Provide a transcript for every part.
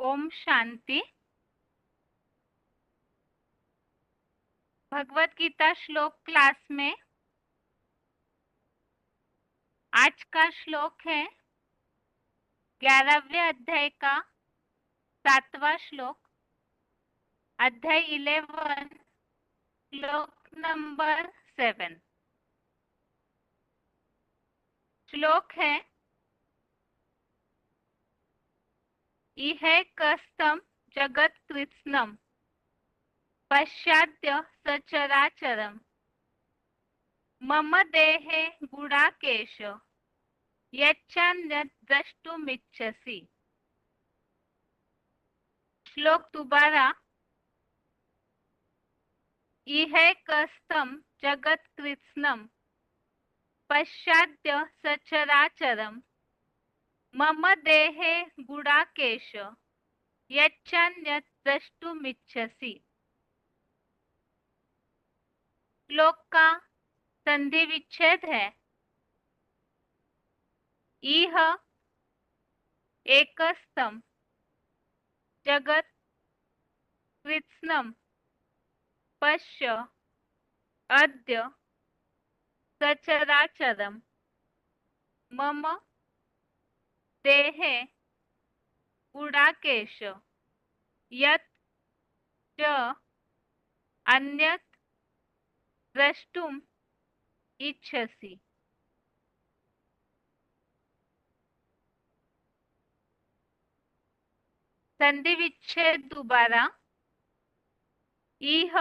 ओम शांति। भगवत गीता श्लोक क्लास में आज का श्लोक है 11वें अध्याय का 7वां श्लोक, अध्याय 11, श्लोक नंबर 7। श्लोक है इह कस्तम जगत कृत्स्नम पश्चाद्य सचराचरम मम देहे गुडाकेश यच्चान्यत् द्रष्टुमिच्छसि। श्लोक दोबारा। इह कस्तम जगत कृत्स्नम पश्चाद्य सचराचरम मम देहे गुडाकेश यच्चान्यत् द्रष्टुमिच्छसि। श्लोक का संधि विच्छेद है इह एकस्तम जगत कृत्स्नम पश्य अद्य सचराचरम मम देहे गुडाकेश यत् च अन्यत् द्रष्टुम इच्छसि। संधि विच्छेद दोबारा। इह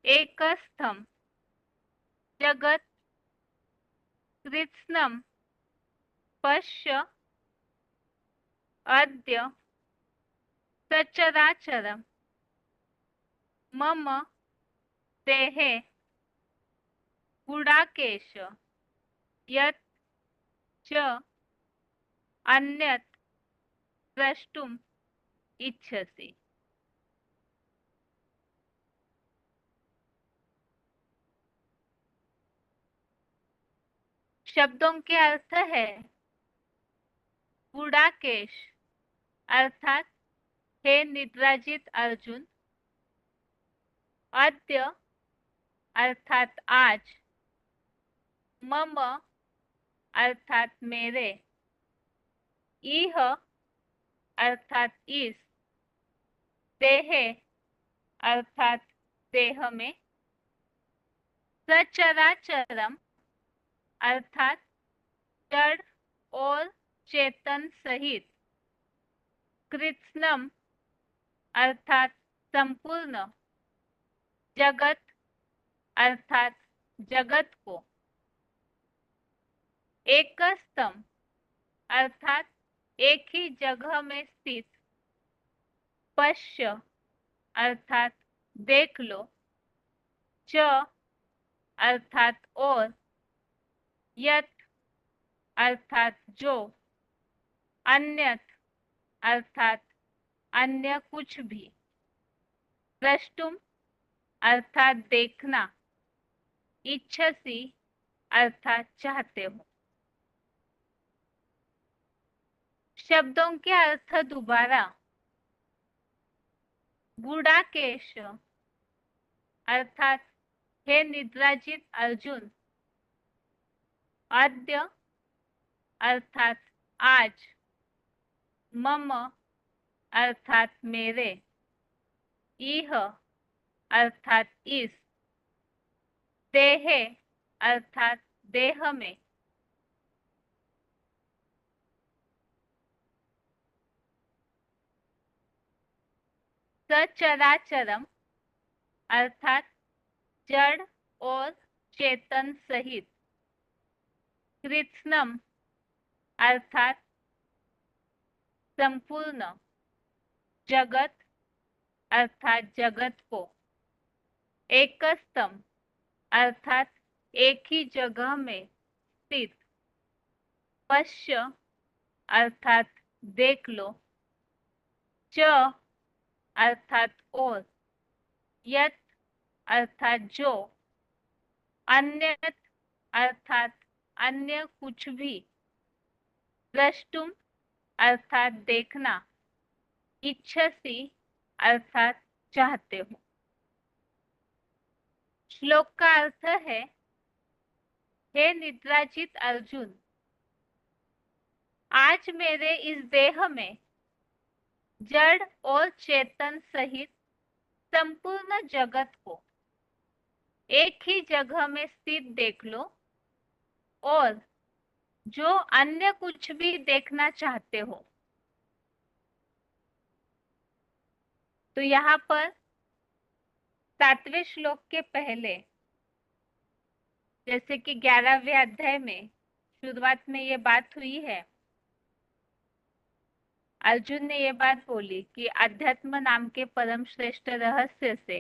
एकस्थम जगत कृत्स्नम पश्य अद्य सचराचरम मम देहे गुडाकेश यत् च अन्यत् द्रष्टुम इच्छसि। शब्दों के अर्थ है गुडाकेश अर्थात हे निद्राजित अर्जुन, अद्य अर्थात आज, मम अर्थात मेरे, इह अर्थात इस, देहे अर्थात देह में, सचराचरम अर्थात जड़ और चेतन सहित, कृत्स्नम अर्थात संपूर्ण, जगत अर्थात जगत को, एकस्तम अर्थात एक ही जगह में स्थित, पश्य अर्थात देख लो, च अर्थात और, यत अर्थात जो, अन्यत अर्थात अन्य कुछ भी, द्रष्टुम अर्थात देखना, इच्छसि अर्थात चाहते हो। शब्दों के अर्थ दोबारा। गुडाकेश अर्थात हे निद्राजित अर्जुन, अद्य अर्थात आज, मम अर्थात मेरे, इह अर्थात इस, देहे अर्थात देह में, सचराचरम अर्थात जड़ और चेतन सहित, कृत्स्नम अर्थात संपूर्ण, जगत अर्थात जगत को, एकस्तम अर्थात एक ही जगह में स्थित, पश्य अर्थात देख लो, च अर्थात और, यत अर्थात जो, अन्यत अर्थात अन्य कुछ भी, द्रष्टुम अर्थात देखना, इच्छसी अर्थात चाहते हो। श्लोक का अर्थ है, हे निद्राजित अर्जुन, आज मेरे इस देह में जड़ और चेतन सहित संपूर्ण जगत को एक ही जगह में स्थित देख लो, और जो अन्य कुछ भी देखना चाहते हो। तो यहाँ पर 7वें श्लोक के पहले, जैसे कि 11वें अध्याय में शुरुआत में ये बात हुई है, अर्जुन ने ये बात बोली कि अध्यात्म नाम के परम श्रेष्ठ रहस्य से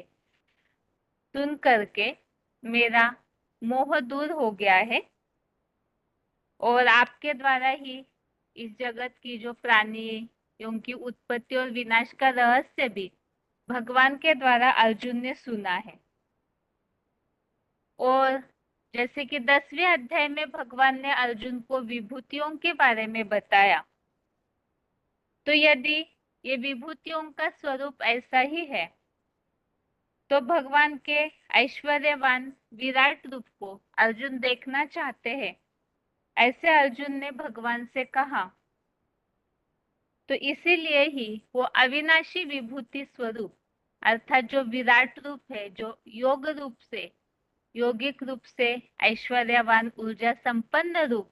सुन करके मेरा मोह दूर हो गया है, और आपके द्वारा ही इस जगत की जो प्राणी, उनकी उत्पत्ति और विनाश का रहस्य भी भगवान के द्वारा अर्जुन ने सुना है। और जैसे कि 10वें अध्याय में भगवान ने अर्जुन को विभूतियों के बारे में बताया, तो यदि ये विभूतियों का स्वरूप ऐसा ही है, तो भगवान के ऐश्वर्यवान विराट रूप को अर्जुन देखना चाहते हैं, ऐसे अर्जुन ने भगवान से कहा। तो इसीलिए ही वो अविनाशी विभूति स्वरूप अर्थात जो विराट रूप है, जो योग रूप से, योगिक रूप से ऐश्वर्यवान ऊर्जा संपन्न रूप,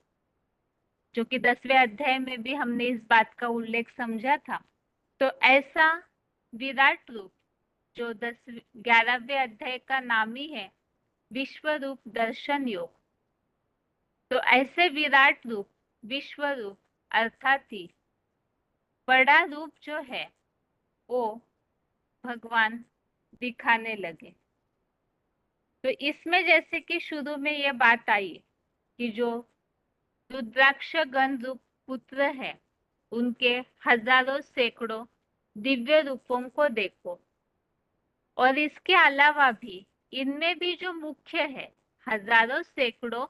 जो कि 10वें अध्याय में भी हमने इस बात का उल्लेख समझा था, तो ऐसा विराट रूप जो 11वें अध्याय का नाम ही है विश्व रूप दर्शन योग, तो ऐसे विराट रूप, विश्व रूप अर्थात ही बड़ा रूप जो है वो भगवान दिखाने लगे। तो इसमें जैसे कि शुरू में ये बात आई कि जो रुद्राक्ष गण रूप पुत्र है, उनके हजारों सैकड़ों दिव्य रूपों को देखो, और इसके अलावा भी इनमें भी जो मुख्य है, हजारों सैकड़ों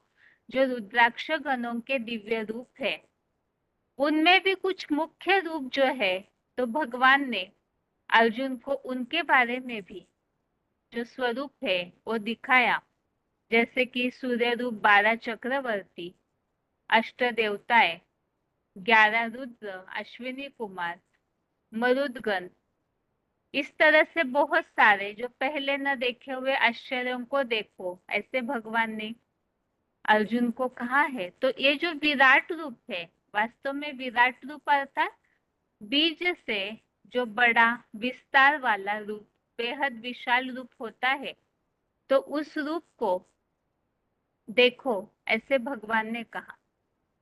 जो रुद्राक्ष गणों के दिव्य रूप है, उनमें भी कुछ मुख्य रूप जो है, तो भगवान ने अर्जुन को उनके बारे में भी जो स्वरूप है वो दिखाया। जैसे कि सूर्य रूप 12 चक्रवर्ती, अष्ट देवताएं, 11 रुद्र, अश्विनी कुमार, मरुदगण, इस तरह से बहुत सारे जो पहले न देखे हुए आश्चर्यों को देखो, ऐसे भगवान ने अर्जुन को कहा है। तो ये जो विराट रूप है, वास्तव में विराट रूप अर्थात बीज से जो बड़ा विस्तार वाला रूप, बेहद विशाल रूप होता है, तो उस रूप को देखो, ऐसे भगवान ने कहा।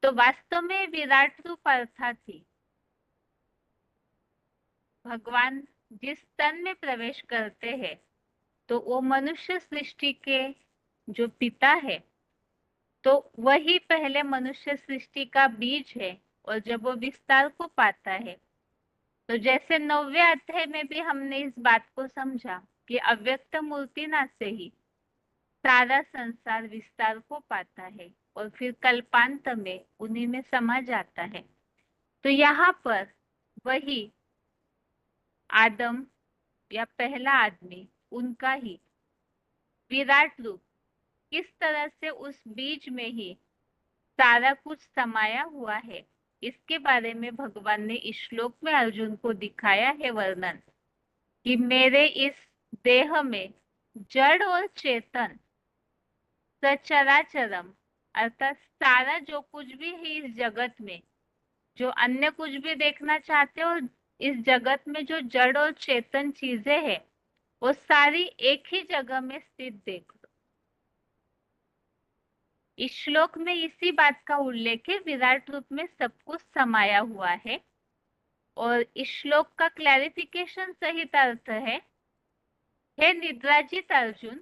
तो वास्तव में विराट रूप अर्थात ही भगवान जिस तन में प्रवेश करते हैं, तो वो मनुष्य सृष्टि के जो पिता है, तो वही पहले मनुष्य सृष्टि का बीज है। और जब वो विस्तार को पाता है, तो जैसे 9वें अध्याय में भी हमने इस बात को समझा कि अव्यक्त मूर्तिनाथ से ही सारा संसार विस्तार को पाता है, और फिर कल्पांत में उन्हीं में समा जाता है। तो यहाँ पर वही आदम या पहला आदमी, उनका ही विराट रूप किस तरह से उस बीज में ही सारा कुछ समाया हुआ है, इसके बारे में भगवान ने इस श्लोक में अर्जुन को दिखाया है वर्णन, कि मेरे इस देह में जड़ और चेतन सचराचरम अर्थात सारा जो कुछ भी है इस जगत में, जो अन्य कुछ भी देखना चाहते हो, इस जगत में जो जड़ और चेतन चीजें हैं, वो सारी एक ही जगह में स्थित देख लो। इस श्लोक में इसी बात का उल्लेख है, विराट रूप में सब कुछ समाया हुआ है। और इस श्लोक का क्लैरिफिकेशन सहित अर्थ है, हे निद्राजित अर्जुन,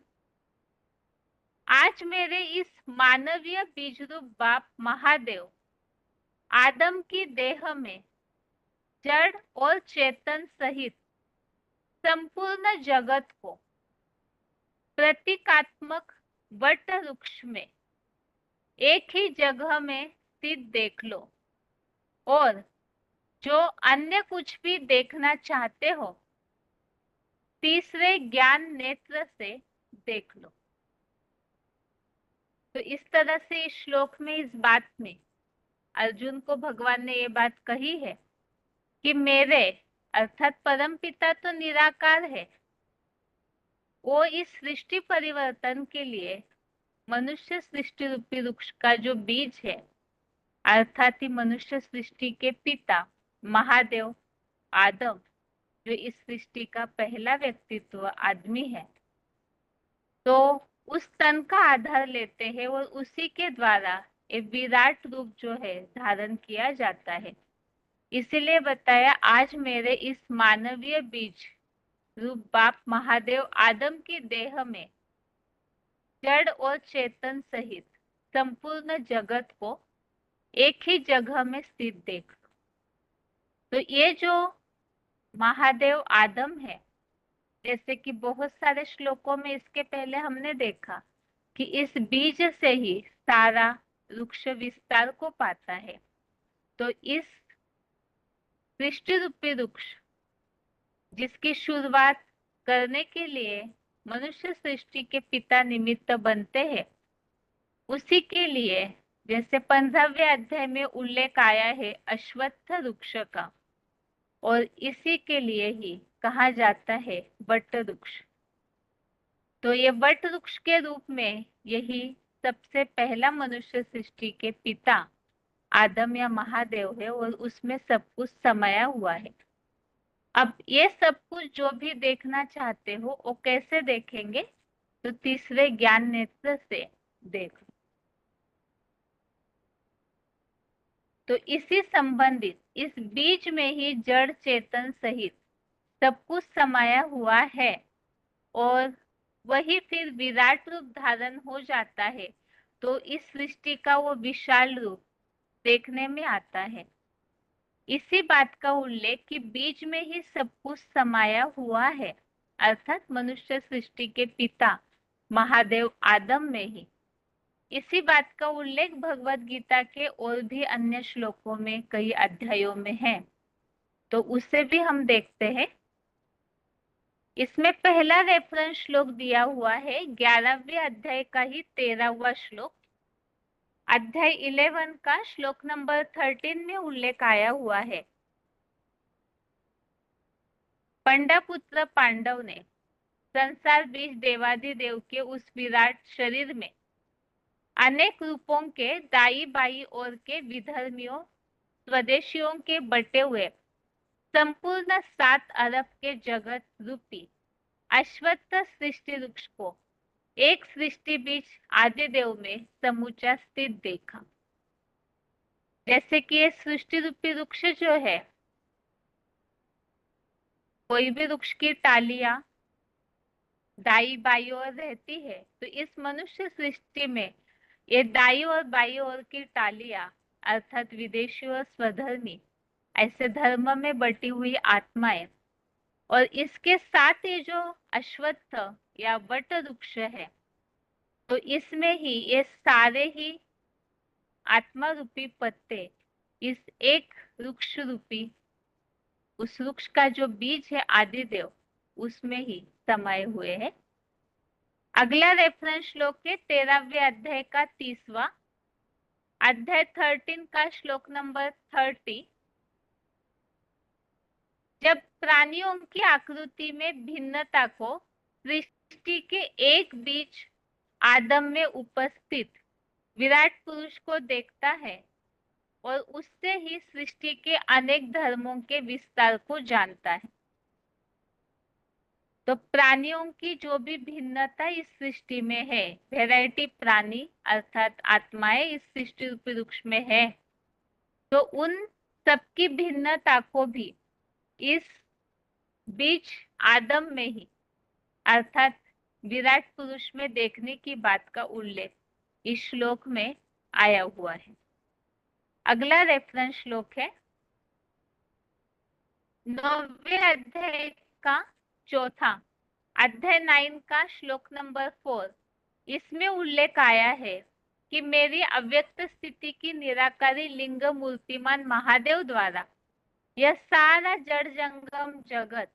आज मेरे इस मानवीय बीजरूप बाप महादेव आदम की देह में जड़ और चेतन सहित संपूर्ण जगत को प्रतीकात्मक वट वृक्ष में एक ही जगह में स्थित देख लो, और जो अन्य कुछ भी देखना चाहते हो, तीसरे ज्ञान नेत्र से देख लो। तो इस तरह से इस श्लोक में, इस बात में अर्जुन को भगवान ने ये बात कही है कि मेरे अर्थात परम पिता तो निराकार है, वो इस सृष्टि परिवर्तन के लिए मनुष्य सृष्टि रूपी वृक्ष का जो बीज है, अर्थात ही मनुष्य सृष्टि के पिता महादेव आदम, जो इस सृष्टि का पहला व्यक्तित्व आदमी है, तो उस तन का आधार लेते हैं और उसी के द्वारा एक विराट रूप जो है धारण किया जाता है। इसीलिए बताया आज मेरे इस मानवीय बीज रूप बाप महादेव आदम की देह में जड़ और चेतन सहित संपूर्ण जगत को एक ही जगह में स्थित देख। तो ये जो महादेव आदम है, जैसे कि बहुत सारे श्लोकों में इसके पहले हमने देखा कि इस बीज से ही सारा वृक्ष विस्तार को पाता है। तो इस सृष्टि रूपी वृक्ष जिसकी शुरुआत करने के लिए मनुष्य सृष्टि के पिता निमित्त बनते हैं, उसी के लिए जैसे 15वें अध्याय में उल्लेख आया है अश्वत्थ वृक्ष का, और इसी के लिए ही कहा जाता है वट वृक्ष। तो ये वट वृक्ष के रूप में यही सबसे पहला मनुष्य सृष्टि के पिता आदम या महादेव है, और उसमें सब कुछ समाया हुआ है। अब ये सब कुछ जो भी देखना चाहते हो वो कैसे देखेंगे? तो तीसरे ज्ञान नेत्र से देखो। तो इसी संबंधित इस बीज में ही जड़ चेतन सहित सब कुछ समाया हुआ है, और वही फिर विराट रूप धारण हो जाता है। तो इस सृष्टि का वो विशाल रूप देखने में आता है। इसी बात का उल्लेख कि बीज में ही सब कुछ समाया हुआ है, अर्थात मनुष्य सृष्टि के पिता महादेव आदम में ही। इसी बात का उल्लेख भगवत गीता के और भी अन्य श्लोकों में कई अध्यायों में है, तो उसे भी हम देखते हैं। इसमें पहला रेफरेंस श्लोक दिया हुआ है 11वें अध्याय का ही 13वां श्लोक। अध्याय 11 का श्लोक नंबर 13 में उल्लेख आया हुआ है। पंडापुत्र पांडव ने संसार बीज देवादिदेव के उस विराट शरीर में अनेक रूपों के दाई बाई और के विधर्मियों स्वदेशियों के बटे हुए संपूर्ण 7 अरब के जगत रूपी अश्वत्थ सृष्टि वृक्ष को एक सृष्टि बीज आदिदेव में समूचा स्थित देखा। जैसे कि ये सृष्टि रूपी वृक्ष जो है, कोई भी वृक्ष की टालियां दाई बाई ओर रहती है, तो इस मनुष्य सृष्टि में ये दाई और बाई ओर की टालियां अर्थात विदेशी और स्वधर्मी ऐसे धर्म में बटी हुई आत्माएं, और इसके साथ ये जो अश्वत्थ या वट वृक्ष है, तो इसमें ही ये सारे ही आत्मा रूपी पत्ते इस एक वृक्ष रूपी उस वृक्ष का जो बीज है आदिदेव, उसमें ही समाये हुए हैं। अगला रेफरेंस श्लोक है 13वें अध्याय का 30वां अध्याय 13 का श्लोक नंबर 30। जब प्राणियों की आकृति में भिन्नता को सृष्टि के एक बीज आदम में उपस्थित विराट पुरुष को देखता है, और उससे ही सृष्टि के अनेक धर्मों के विस्तार को जानता है। तो प्राणियों की जो भी भिन्नता इस सृष्टि में है, वैरायटी प्राणी अर्थात आत्माएं इस सृष्टि रूपी वृक्ष में है, तो उन सबकी भिन्नता को भी इस बीज आदम में ही अर्थात विराट पुरुष में देखने की बात का उल्लेख इस श्लोक में आया हुआ है। अगला रेफरेंस श्लोक है 9वें अध्याय का 4 अध्याय 9 का श्लोक नंबर 4। इसमें उल्लेख आया है कि मेरी अव्यक्त स्थिति की निराकारी लिंग मूर्तिमान महादेव द्वारा यह सारा जड़ जंगम जगत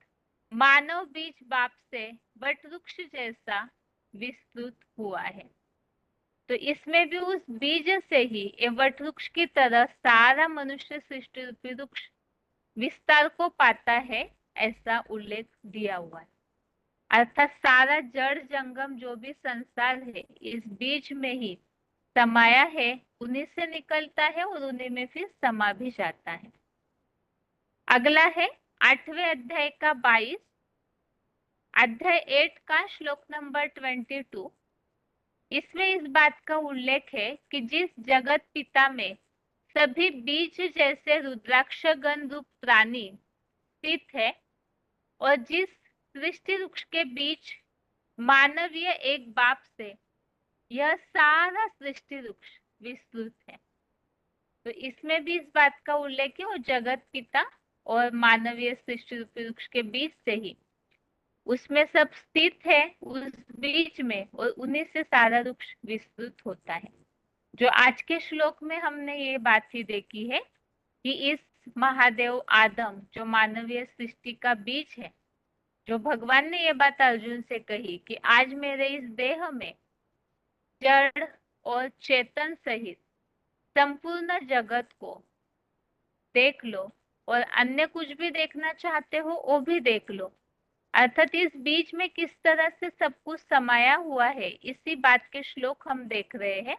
मानव बीज बाप से वट वृक्ष जैसा विस्तृत हुआ है। तो इसमें भी उस बीज से ही ये वट वृक्ष की तरह सारा मनुष्य सृष्टि रूपी वृक्ष विस्तार को पाता है, ऐसा उल्लेख दिया हुआ है। अर्थात सारा जड़ जंगम जो भी संसार है इस बीज में ही समाया है, उन्हीं से निकलता है और उन्हीं में फिर समा भी जाता है। अगला है 8वें अध्याय का 22, अध्याय 8 का श्लोक नंबर 22। इसमें इस बात का उल्लेख है कि जिस जगत पिता में सभी बीज जैसे रुद्राक्ष गण रूप प्राणी स्थित है और जिस सृष्टि वृक्ष के बीच मानवीय एक बाप से यह सारा सृष्टि वृक्ष विस्तृत है। तो इसमें भी इस बात का उल्लेख है, वो जगत पिता और मानवीय सृष्टि रूपी वृक्ष के बीच से ही उसमें सब स्थित है, उस बीच में, और उन्हीं से सारा वृक्ष विस्तृत होता है। जो आज के श्लोक में हमने ये बात ही देखी है कि इस महादेव आदम जो मानवीय सृष्टि का बीज है, जो भगवान ने ये बात अर्जुन से कही कि आज मेरे इस देह में जड़ और चेतन सहित संपूर्ण जगत को देख लो और अन्य कुछ भी देखना चाहते हो वो भी देख लो। अर्थात इस बीच में किस तरह से सब कुछ समाया हुआ है, इसी बात के श्लोक हम देख रहे हैं।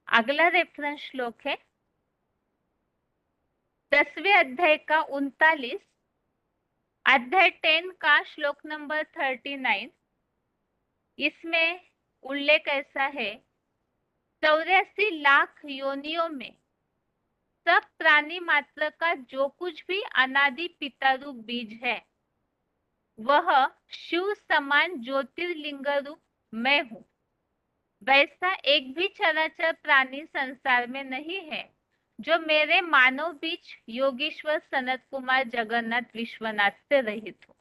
अगला रेफरेंस श्लोक है 10वें अध्याय का 39, अध्याय 10 का श्लोक नंबर 39। इसमें उल्लेख ऐसा है, 84 लाख योनियों में सब प्राणी मात्र का जो कुछ भी अनादि पिता रूप बीज है वह शिव समान ज्योतिर्लिंग रूप मैं हूं। वैसा एक भी चराचर प्राणी संसार में नहीं है जो मेरे मानव बीज योगीश्वर सनत कुमार जगन्नाथ विश्वनाथ से रहित हो।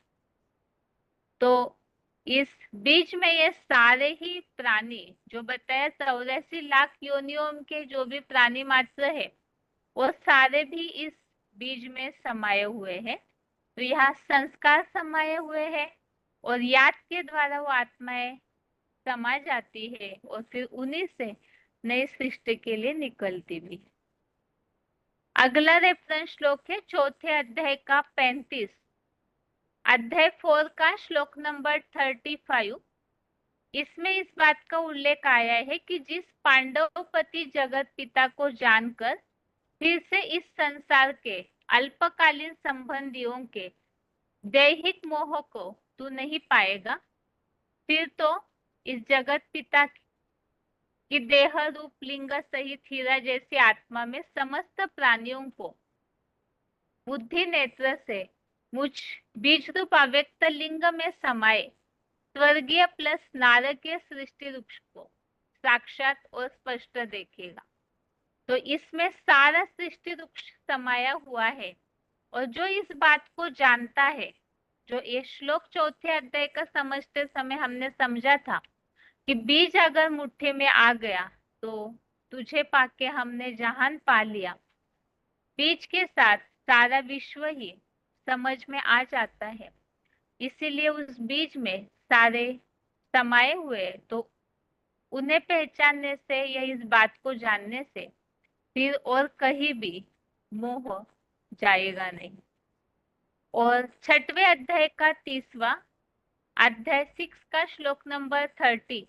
तो इस बीच में ये सारे ही प्राणी जो बताया 84 लाख योनियों के जो भी प्राणी मात्र है वो सारे भी इस बीज में समाये हुए हैं। तो यहाँ संस्कार समाये हुए हैं और याद के द्वारा वो आत्माएं समा जाती है और फिर उन्हीं से नई सृष्टि के लिए निकलती भी। अगला रेफरेंस श्लोक है 4थे अध्याय का 35, अध्याय 4 का श्लोक नंबर 35। इसमें इस बात का उल्लेख आया है कि जिस पांडवपति जगत पिता को जानकर फिर से इस संसार के अल्पकालीन संबंधियों के दैहिक मोह को तू नहीं पाएगा, फिर तो इस जगत पिता की देह रूप लिंग सहित हीरा जैसी आत्मा में समस्त प्राणियों को बुद्धि नेत्र से मुझ बीज रूप अव्यक्त लिंग में समाये स्वर्गीय प्लस नारकीय सृष्टि वृक्ष को साक्षात और स्पष्ट देखेगा। तो इसमें सारा सृष्टि वृक्ष समाया हुआ है और जो इस बात को जानता है, जो ये श्लोक 4थे अध्याय का समझते समय हमने समझा था कि बीज अगर मुट्ठी में आ गया तो तुझे पाके हमने जहान पा लिया, बीज के साथ सारा विश्व ही समझ में आ जाता है। इसीलिए उस बीज में सारे समाये हुए, तो उन्हें पहचानने से या इस बात को जानने से फिर और कहीं भी मोह जाएगा नहीं। और 6वें अध्याय का 30वां, अध्याय 6 का श्लोक नंबर 30।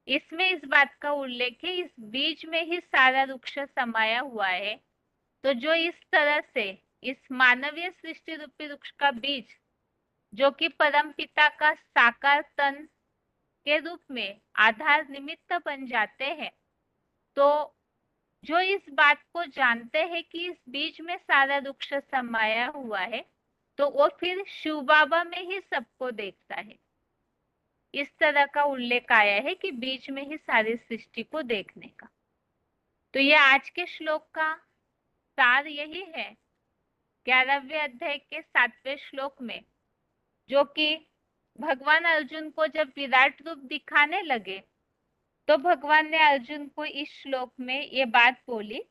इसमें इस बात का उल्लेख है, इस बीज में ही सारा वृक्ष समाया हुआ है। तो जो इस तरह से इस मानवीय सृष्टि रूपी वृक्ष का बीज जो कि परम पिता का साकार तन के रूप में आधार निमित्त बन जाते हैं, तो जो इस बात को जानते हैं कि इस बीज में सारा वृक्ष समाया हुआ है, तो वो फिर शिव बाबा में ही सबको देखता है। इस तरह का उल्लेख आया है कि बीज में ही सारी सृष्टि को देखने का। तो यह आज के श्लोक का सार यही है। 11वें अध्याय के 7वें श्लोक में जो कि भगवान अर्जुन को जब विराट रूप दिखाने लगे तो भगवान ने अर्जुन को इस श्लोक में ये बात बोली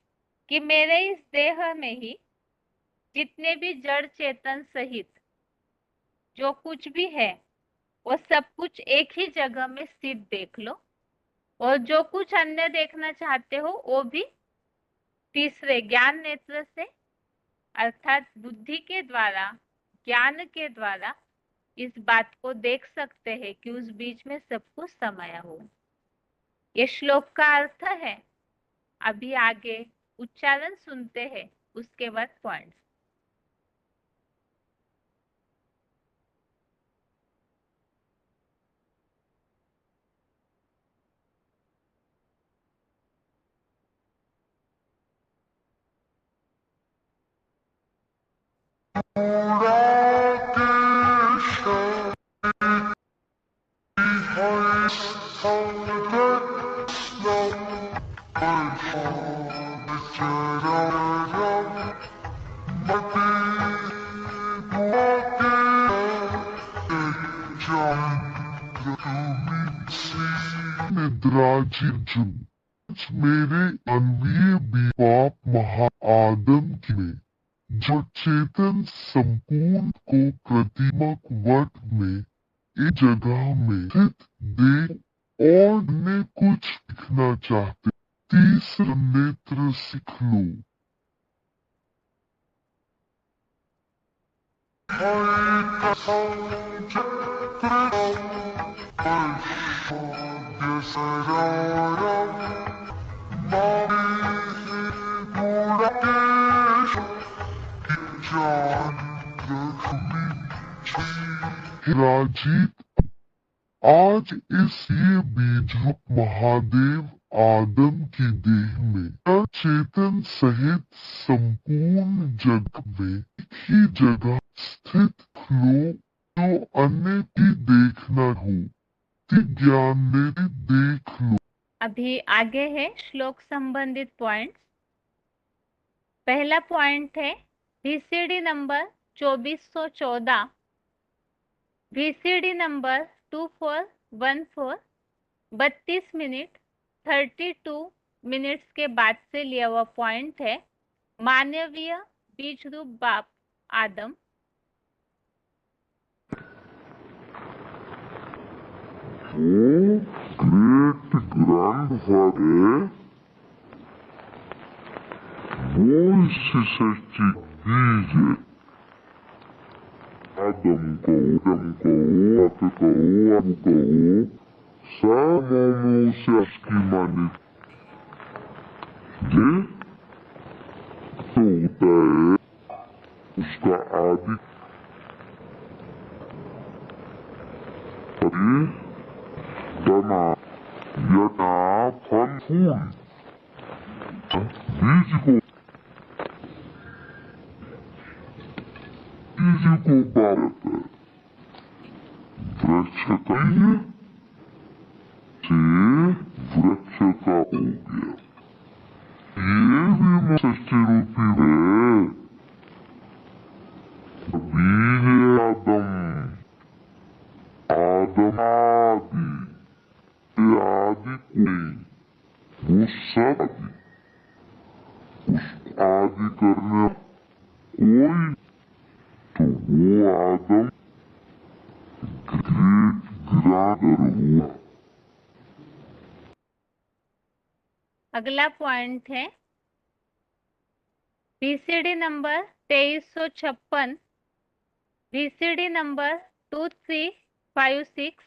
कि मेरे इस देह में ही जितने भी जड़ चेतन सहित जो कुछ भी है वो सब कुछ एक ही जगह में स्थित देख लो, और जो कुछ अन्य देखना चाहते हो वो भी तीसरे ज्ञान नेत्र से, अर्थात बुद्धि के द्वारा, ज्ञान के द्वारा इस बात को देख सकते हैं कि उस बीच में सब कुछ समाया हो। ये श्लोक का अर्थ है। अभी आगे उच्चारण सुनते हैं, उसके बाद पॉइंट्स। निद्राजिर्जुन मेरे अन्वीय बाप महा आदम की में जो चेतन संपूर्ण को प्रतिमक वट में एक जगह में स्थित देख और ने कुछ दिखना चाहते तीसरा नेत्र सीख लो। राजीव आज इस ये बीज रूप महादेव आदम की देह में चेतन सहित संपूर्ण जग में एक ही जगह स्थित लो जो अन्य की देखना हो ज्ञान ने देख लो। अभी आगे है श्लोक संबंधित पॉइंट्स। पहला पॉइंट है VCD number 2414, VCD number 2414 32 minute 32 minutes के बाद से लिया हुआ पॉइंट है। मानवीय बीज रूप बाप आदम ग्रेट ग्रैंडफादर वो इसी सच्ची बीज है। आदम कहो आप कहो अब कहो सब मोमो से उसकी मानी ये तो होता है उसका आदि तना यथा फल फूल बीज को बारत है वृक्ष कहिए से वृक्ष का हो गया। ये भी सच्ची रूपी है बीज आदम आदम आदि ये आदि कोई वो सब आदि उस आदि करने कोई तो वो आदम ग्रेट ग्राडर हुआ। अगला पॉइंट है VCD number 2356, VCD number 2356,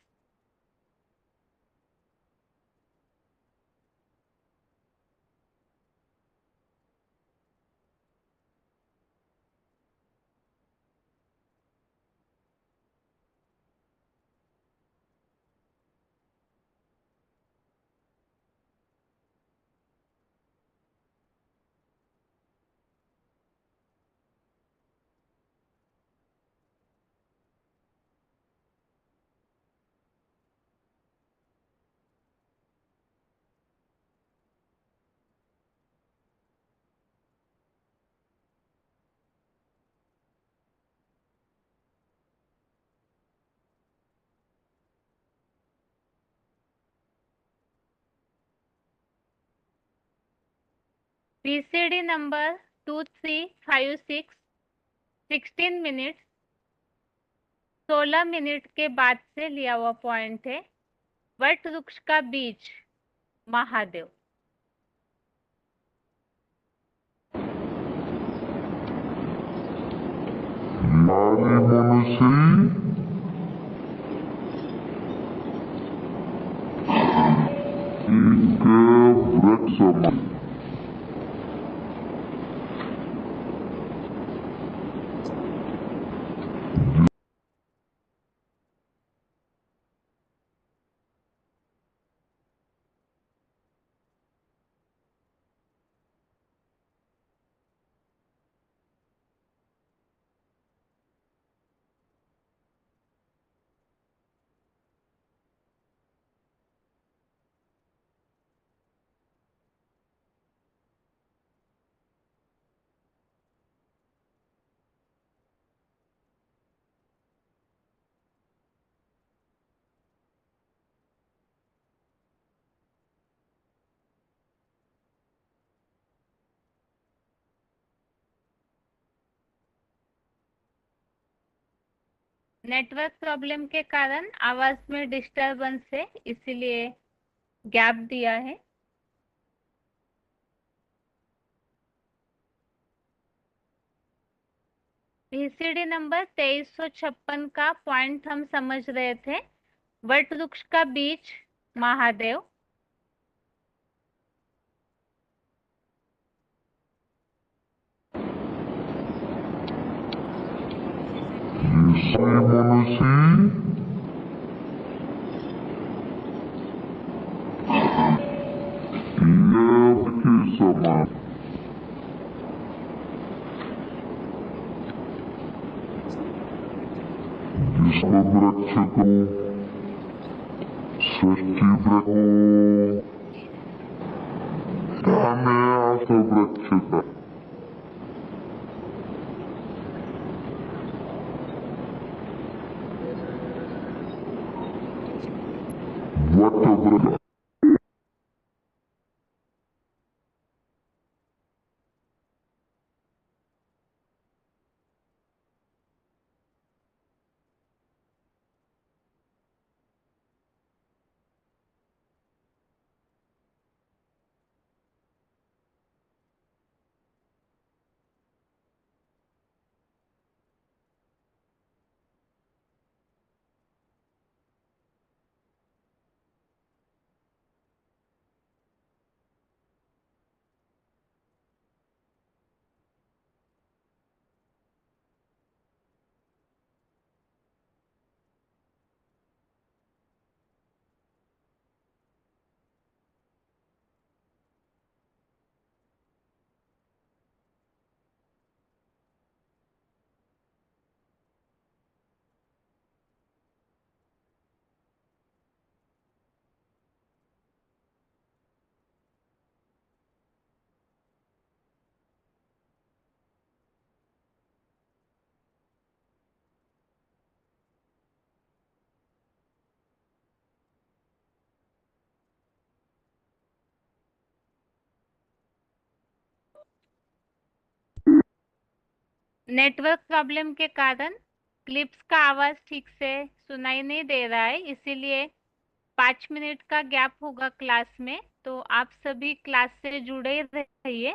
VCD number 2356, 16 minute 16 minute के बाद से लिया हुआ पॉइंट है। वट वृक्ष का बीज महादेव। नारी मनुष्य एक वृक्ष में नेटवर्क प्रॉब्लम के कारण आवाज में डिस्टरबेंस है, इसीलिए गैप दिया है। VCD नंबर 2356 का पॉइंट हम समझ रहे थे। वट वृक्ष का बीज महादेव। नारी मनुष्य एक के समान जिस वृक्ष को सृष्टि वृक्ष आस वृक्ष का वट वृक्ष नेटवर्क प्रॉब्लम के कारण क्लिप्स का आवाज ठीक से सुनाई नहीं दे रहा है, इसीलिए 5 मिनट का गैप होगा क्लास में। तो आप सभी क्लास से जुड़े रहिए।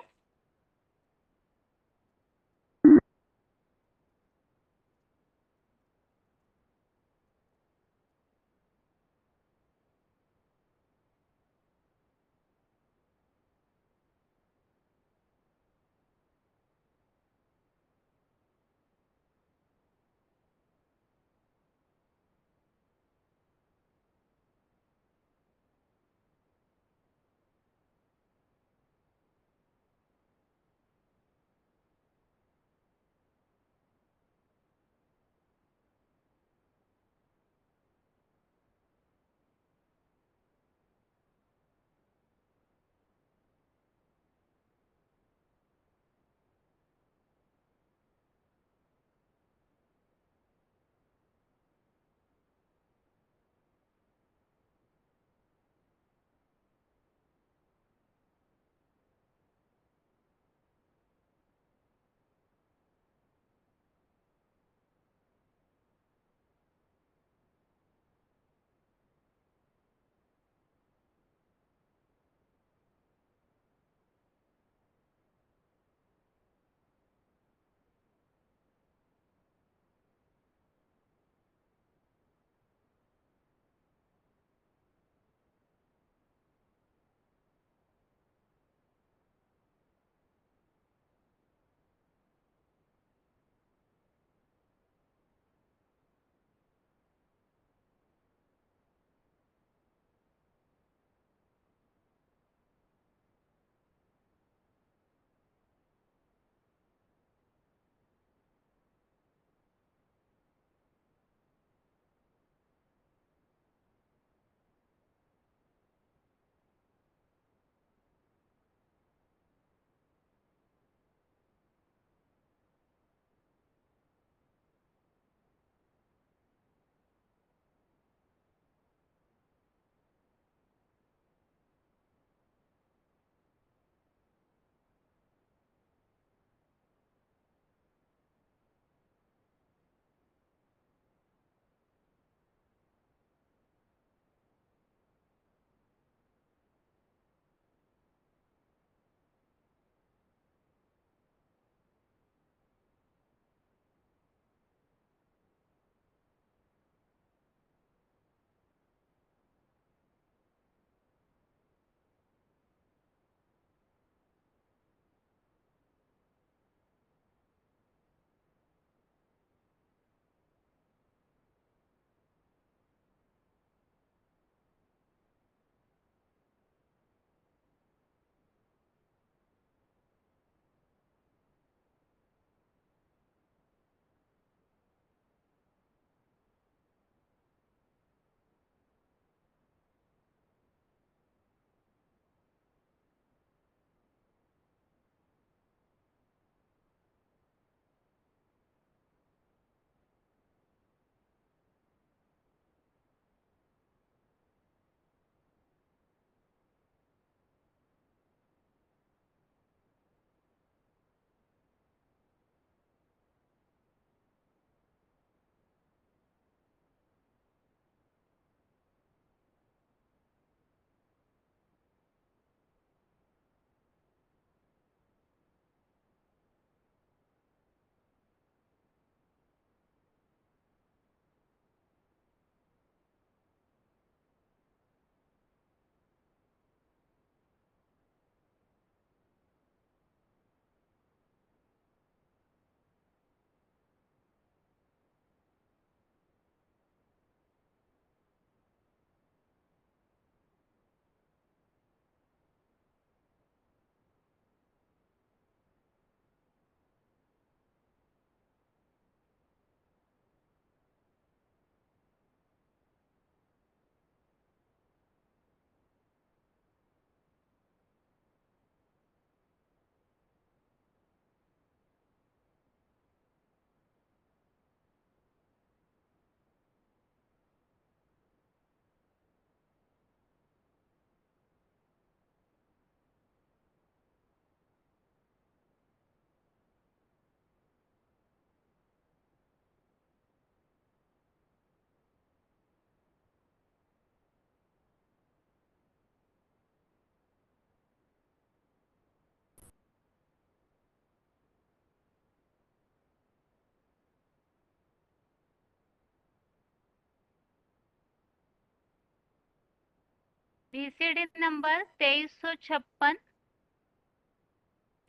VCD number 2356,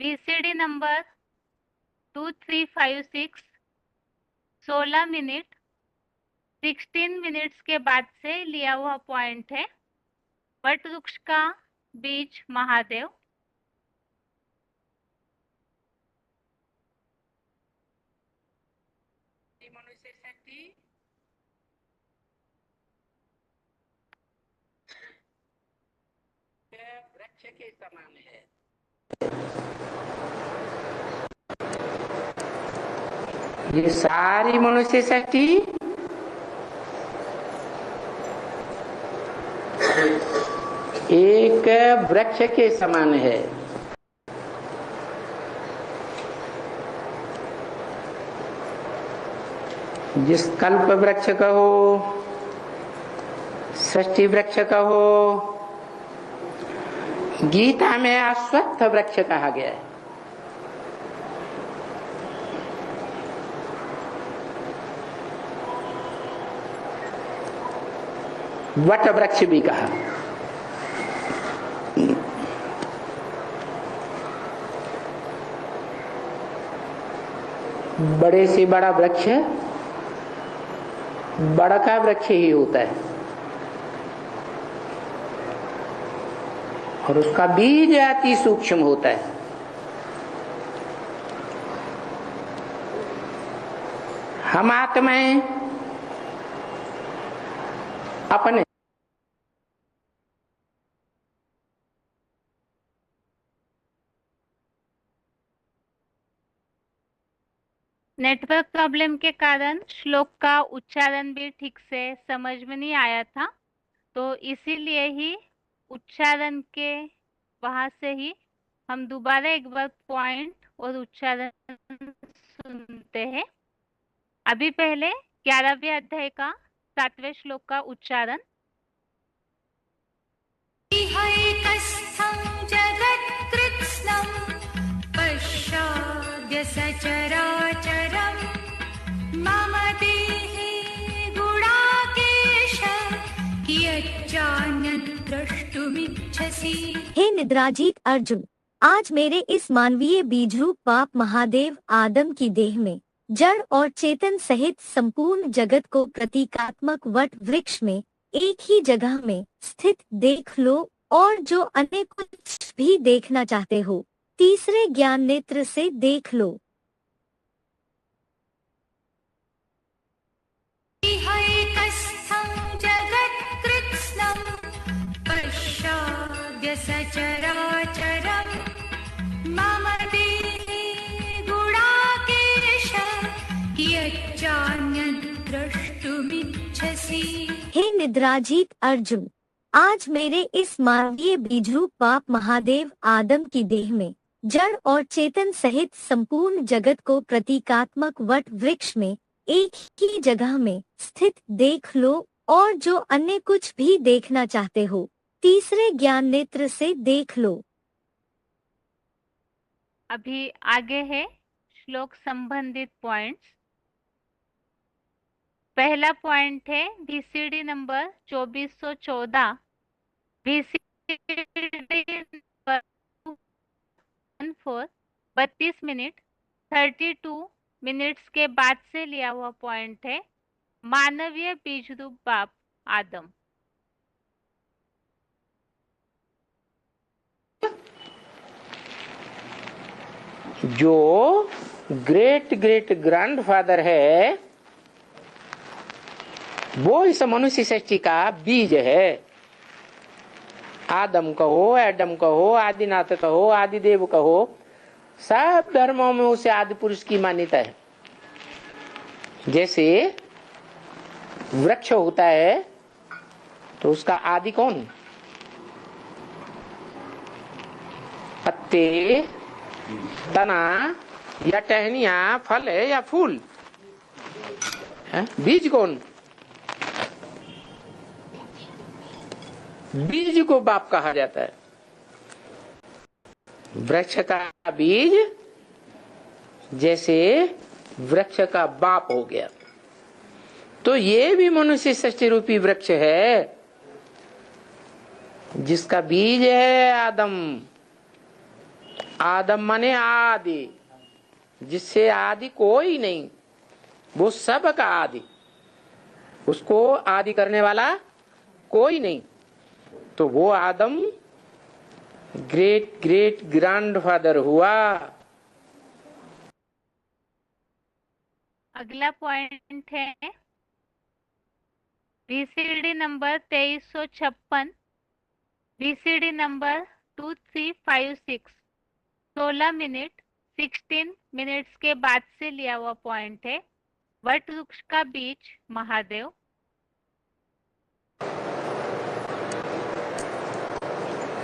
VCD number 2356, 16 minute 16 minutes के बाद से लिया हुआ पॉइंट है। वट वृक्ष का बीज महादेव। मनुष्य शक्ति वृक्ष के समान है। ये सारी मनुष्य शक्ति एक वृक्ष के समान है। जिस कल्प वृक्ष कहो, षष्ठी वृक्ष कहो, गीता में अश्वत्थ वृक्ष कहा गया है। वट वृक्ष भी कहा। बड़े से बड़ा वृक्ष बड़ा का वृक्ष ही होता है और उसका बीज अति सूक्ष्म होता है। हम आत्माएं अपने नेटवर्क प्रॉब्लम के कारण श्लोक का उच्चारण भी ठीक से समझ में नहीं आया था, तो इसीलिए ही उच्चारण के वहां से ही हम दोबारा एक बार पॉइंट और उच्चारण सुनते हैं। अभी पहले 11वें अध्याय का 7वें श्लोक का उच्चारण। जगत्कृत्स्नं पश्चाद्य सचराचरं मम देहे गुणाकेश यच्चान्यद् द्रष्टुमिच्छसि। हे निद्राजीत अर्जुन, आज मेरे इस मानवीय बीजरूप बाप महादेव आदम की देह में जड़ और चेतन सहित संपूर्ण जगत को प्रतीकात्मक वट वृक्ष में एक ही जगह में स्थित देख लो, और जो अन्य कुछ भी देखना चाहते हो तीसरे ज्ञान नेत्र से देख लो। जगत्कृत्स्नं पश्चाद्य सचराचरं मम देहे गुणाकेश यच्चान्यद् द्रष्टुमिच्छसि। हे निद्राजीत अर्जुन, आज मेरे इस मानवीय बीजरूप बाप महादेव आदम की देह में जड़ और चेतन सहित संपूर्ण जगत को प्रतीकात्मक वट वृक्ष में एक ही जगह में स्थित देख लो, और जो अन्य कुछ भी देखना चाहते हो तीसरे ज्ञान नेत्र से देख लो। अभी आगे है श्लोक संबंधित पॉइंट्स। पहला पॉइंट है VCD number 2414, VCD number 32 minute 32 minutes के बाद से लिया हुआ पॉइंट है मानवीय बीजरूप बाप आदम। जो ग्रेट ग्रेट ग्रैंडफादर है वो इस मनुष्य सृष्टि का बीज है। आदम कहो, एडम कहो, आदिनाथ कहो, आदिदेव कहो, सब धर्मों में उसे आदि पुरुष की मान्यता है। जैसे वृक्ष होता है तो उसका आदि कौन? पत्ते, तना या टहनियां, फल है या फूल है? बीज कौन? बीज को बाप कहा जाता है। वृक्ष का बीज जैसे वृक्ष का बाप हो गया, तो ये भी मनुष्य सृष्टि रूपी वृक्ष है। जिसका बीज है आदम, आदम माने आदि, जिससे आदि कोई नहीं, वो सब का आदि, उसको आदि करने वाला कोई नहीं। तो वो आदम ग्रेट ग्रेट ग्रैंडफादर हुआ। अगला पॉइंट है VCD number 2356, VCD number 2356, 16 minute 16 minutes के बाद से लिया हुआ पॉइंट है। वट वृक्ष का बीज महादेव।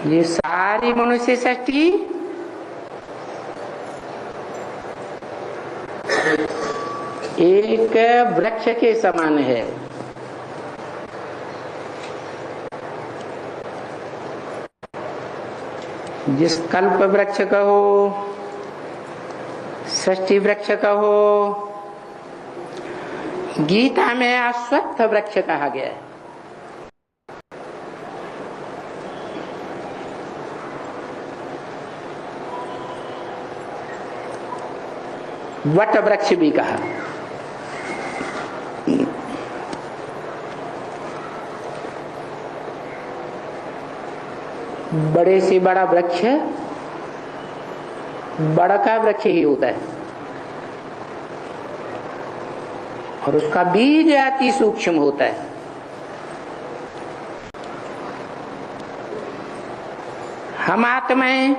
ये सारी मनुष्य सृष्टि एक वृक्ष के समान है। जिस कल्प वृक्ष कहो, सृष्टि वृक्ष कहो, गीता में अश्वत्थ वृक्ष कहा गया है। वट वृक्ष भी कहा। बड़े से बड़ा वृक्ष बड़ा का वृक्ष ही होता है, और उसका बीज अति सूक्ष्म होता है। हम आत्माएं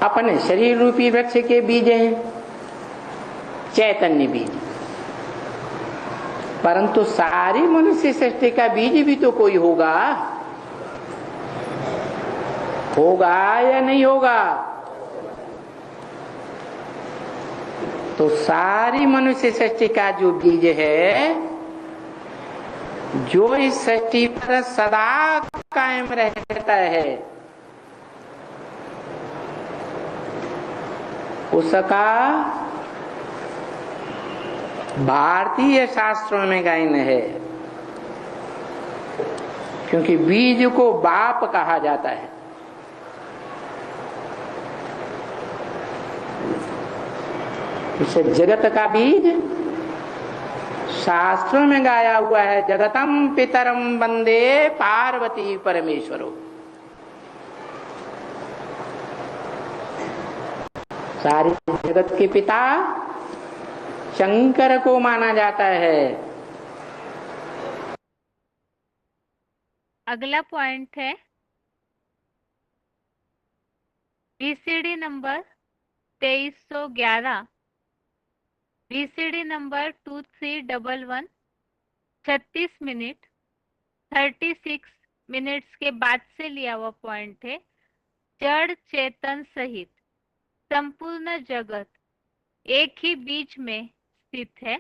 अपने शरीर रूपी वृक्ष के बीज हैं, चैतन्य बीज। परंतु सारी मनुष्य सृष्टि का बीज भी तो कोई होगा, होगा या नहीं होगा? तो सारी मनुष्य सृष्टि का जो बीज है, जो इस सृष्टि पर सदा कायम रहता है, उसका भारतीय शास्त्रों में गायन है। क्योंकि बीज को बाप कहा जाता है। इसे जगत का बीज शास्त्रों में गाया हुआ है, जगतम पितरम वंदे पार्वती परमेश्वरो। सारी जगत के पिता शंकर को माना जाता है। अगला पॉइंट है VCD number 2311, VCD number 2311, 36 minute 36 minutes के बाद से लिया हुआ पॉइंट है। जड़ चेतन सहित संपूर्ण जगत एक ही बीज में स्थित है।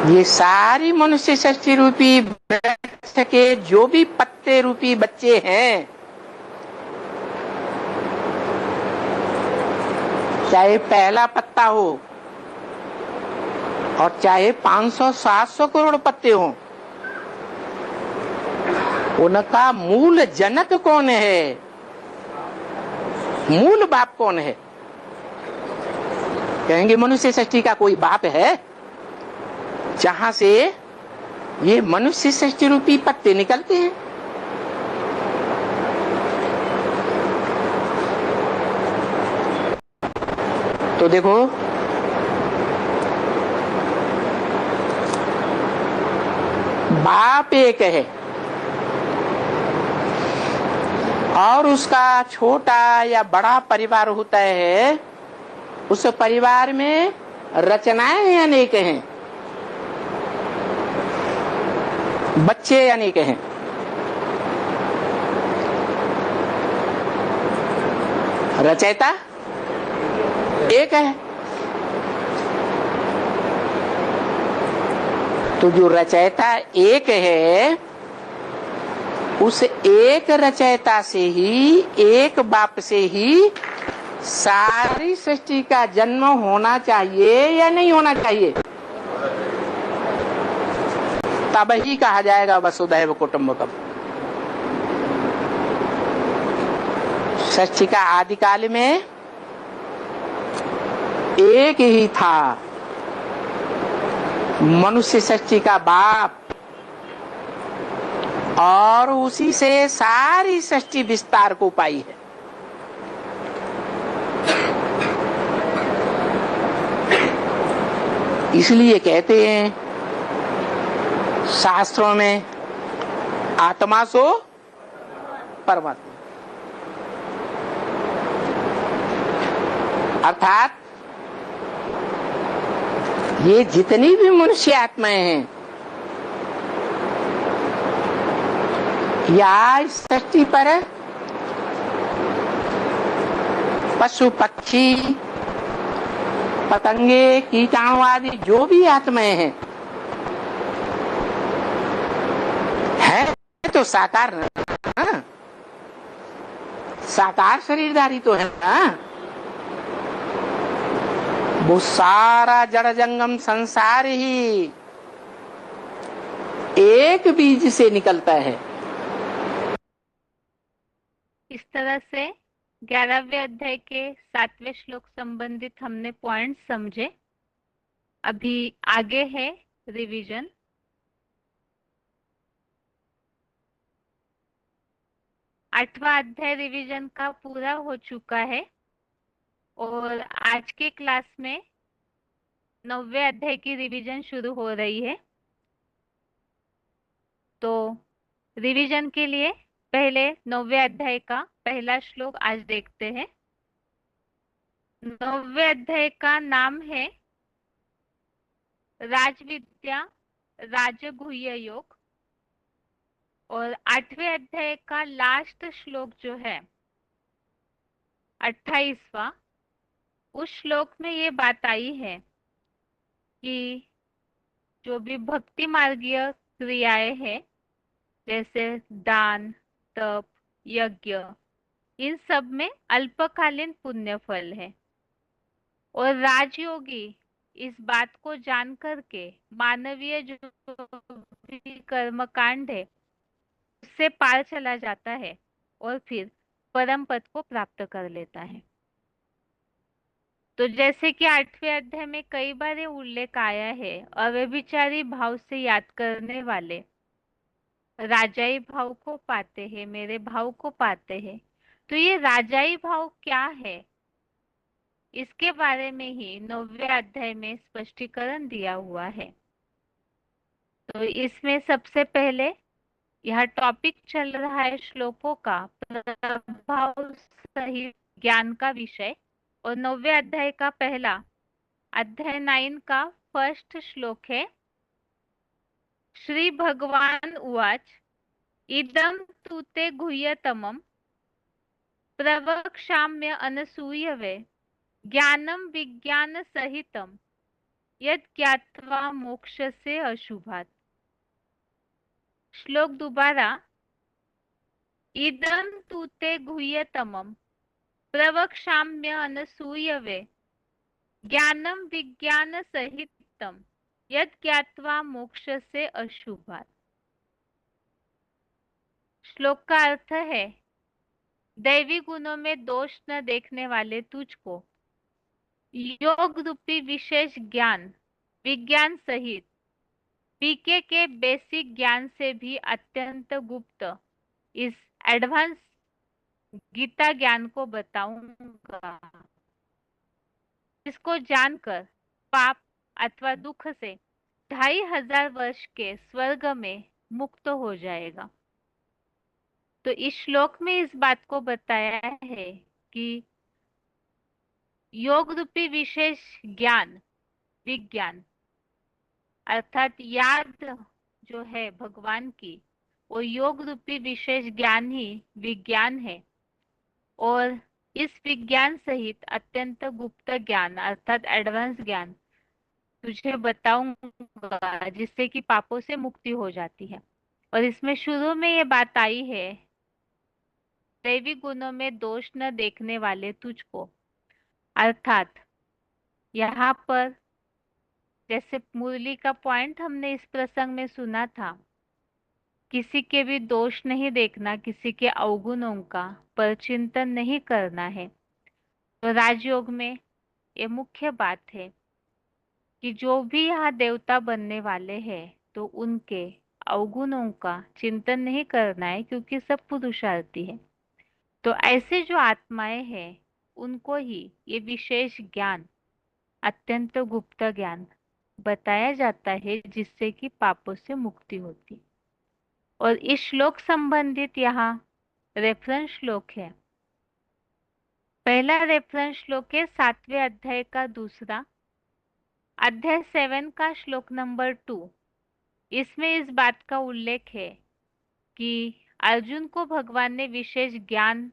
ये सारी मनुष्य सृष्टि रूपी वृक्ष के जो भी पत्ते रूपी बच्चे हैं, चाहे पहला पत्ता हो और चाहे 500-700 करोड़ पत्ते हो, उनका मूल जनक कौन है? मूल बाप कौन है? कहेंगे मनुष्य सृष्टि का कोई बाप है? जहां से ये मनुष्य सृष्टि रूपी पत्ते निकलते हैं। तो देखो, बाप एक है और उसका छोटा या बड़ा परिवार होता है। उस परिवार में रचनाएं अनेक हैं, बच्चे अनेक हैं। रचयिता एक है। तो जो रचयिता एक है, उस एक रचयिता से ही, एक बाप से ही सारी सृष्टि का जन्म होना चाहिए या नहीं होना चाहिए? तब ही कहा जाएगा वसुधैव कुटुंबकम। षष्ठी का आदिकाल में एक ही था, मनुष्य षष्ठी का बाप, और उसी से सारी षष्ठी विस्तार को पाई है। इसलिए कहते हैं शास्त्रों में, आत्मा सो परमात्मा, अर्थात ये जितनी भी मनुष्य आत्माएं हैं, या इस सृष्टि पर पशु पक्षी पतंगे कीटाणु आदि जो भी आत्माएं हैं, है तो साकार ना, साकार शरीरधारी तो है ना। वो सारा जड़ जंगम संसार ही एक बीज से निकलता है। इस तरह से 11वें अध्याय के 7वें श्लोक संबंधित हमने पॉइंट समझे। अभी आगे है रिवीजन। आठवां अध्याय रिवीजन का पूरा हो चुका है और आज के क्लास में 9वें अध्याय की रिवीजन शुरू हो रही है। तो रिवीजन के लिए पहले 9वें अध्याय का पहला श्लोक आज देखते हैं। 9वें अध्याय का नाम है राजविद्या राजगुह्य योग, और 8वें अध्याय का लास्ट श्लोक जो है 28वां, उस श्लोक में ये बात आई है कि जो भी भक्ति मार्गीय क्रियाएं हैं, जैसे दान, तप, यज्ञ, इन सब में अल्पकालीन पुण्य फल है, और राजयोगी इस बात को जान करके मानवीय जो भी कर्म कांड है उससे पार चला जाता है और फिर परम पद को प्राप्त कर लेता है। तो जैसे कि 8वें अध्याय में कई बार ये उल्लेख आया है, अव्यभिचारी भाव से याद करने वाले राजाई भाव को पाते हैं, मेरे भाव को पाते हैं। तो ये राजाई भाव क्या है, इसके बारे में ही 9वें अध्याय में स्पष्टीकरण दिया हुआ है। तो इसमें सबसे पहले यह टॉपिक चल रहा है श्लोकों का प्रभाव सहित ज्ञान का विषय, और 9वें अध्याय का पहला अध्याय 9 का फर्स्ट श्लोक है। श्री भगवान उवाच इदं तु ते गुह्यतमं प्रवक्ष्याम्य अनसूयवे ज्ञानम विज्ञान सहितम यद ज्ञात्वा मोक्षसे अशुभात्। श्लोक दोबारा, इदं तु ते गुह्यतमं प्रवक्ष्याम्य अनसूयवे ज्ञानम विज्ञान सहितम यद ज्ञात्वा मोक्षसे अशुभात्। श्लोक का अर्थ है, दैवी गुणों में दोष न देखने वाले तुझको योग रूपी विशेष ज्ञान विज्ञान सहित पीके के बेसिक ज्ञान से भी अत्यंत गुप्त इस एडवांस गीता ज्ञान को बताऊंगा, जिसको जानकर पाप अथवा दुख से 2500 वर्ष के स्वर्ग में मुक्त हो जाएगा। तो इस श्लोक में इस बात को बताया है कि योग रूपी विशेष ज्ञान विज्ञान, अर्थात याद जो है भगवान की, वो योग रूपी विशेष ज्ञान ही विज्ञान है, और इस विज्ञान सहित अत्यंत गुप्त ज्ञान अर्थात एडवांस ज्ञान तुझे बताऊंगा, जिससे कि पापों से मुक्ति हो जाती है। और इसमें शुरू में ये बात आई है, दैवी गुणों में दोष न देखने वाले तुझको, अर्थात यहाँ पर जैसे मुरली का पॉइंट हमने इस प्रसंग में सुना था, किसी के भी दोष नहीं देखना, किसी के अवगुणों का पर चिंतन नहीं करना है। तो राजयोग में ये मुख्य बात है कि जो भी यहाँ देवता बनने वाले हैं तो उनके अवगुणों का चिंतन नहीं करना है, क्योंकि सब पुरुषार्थी है। तो ऐसे जो आत्माएं हैं उनको ही ये विशेष ज्ञान, अत्यंत गुप्त ज्ञान बताया जाता है, जिससे कि पापों से मुक्ति होती। और इस श्लोक संबंधित यहाँ रेफरेंस श्लोक है। पहला रेफरेंस श्लोक है 7वें अध्याय का दूसरा, अध्याय 7 का श्लोक नंबर 2। इसमें इस बात का उल्लेख है कि अर्जुन को भगवान ने विशेष ज्ञान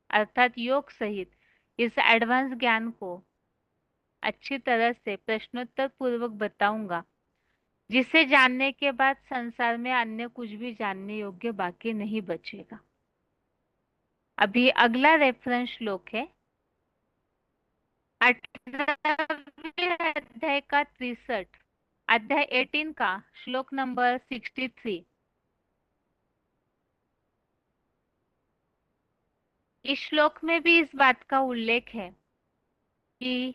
अर्थात योग सहित इस एडवांस ज्ञान को अच्छी तरह से प्रश्नोत्तर पूर्वक बताऊंगा, जिसे जानने के बाद संसार में अन्य कुछ भी जानने योग्य बाकी नहीं बचेगा। अभी अगला रेफरेंस श्लोक है 18वें अध्याय का 63, अध्याय 18 का श्लोक नंबर 63। इस श्लोक में भी इस बात का उल्लेख है कि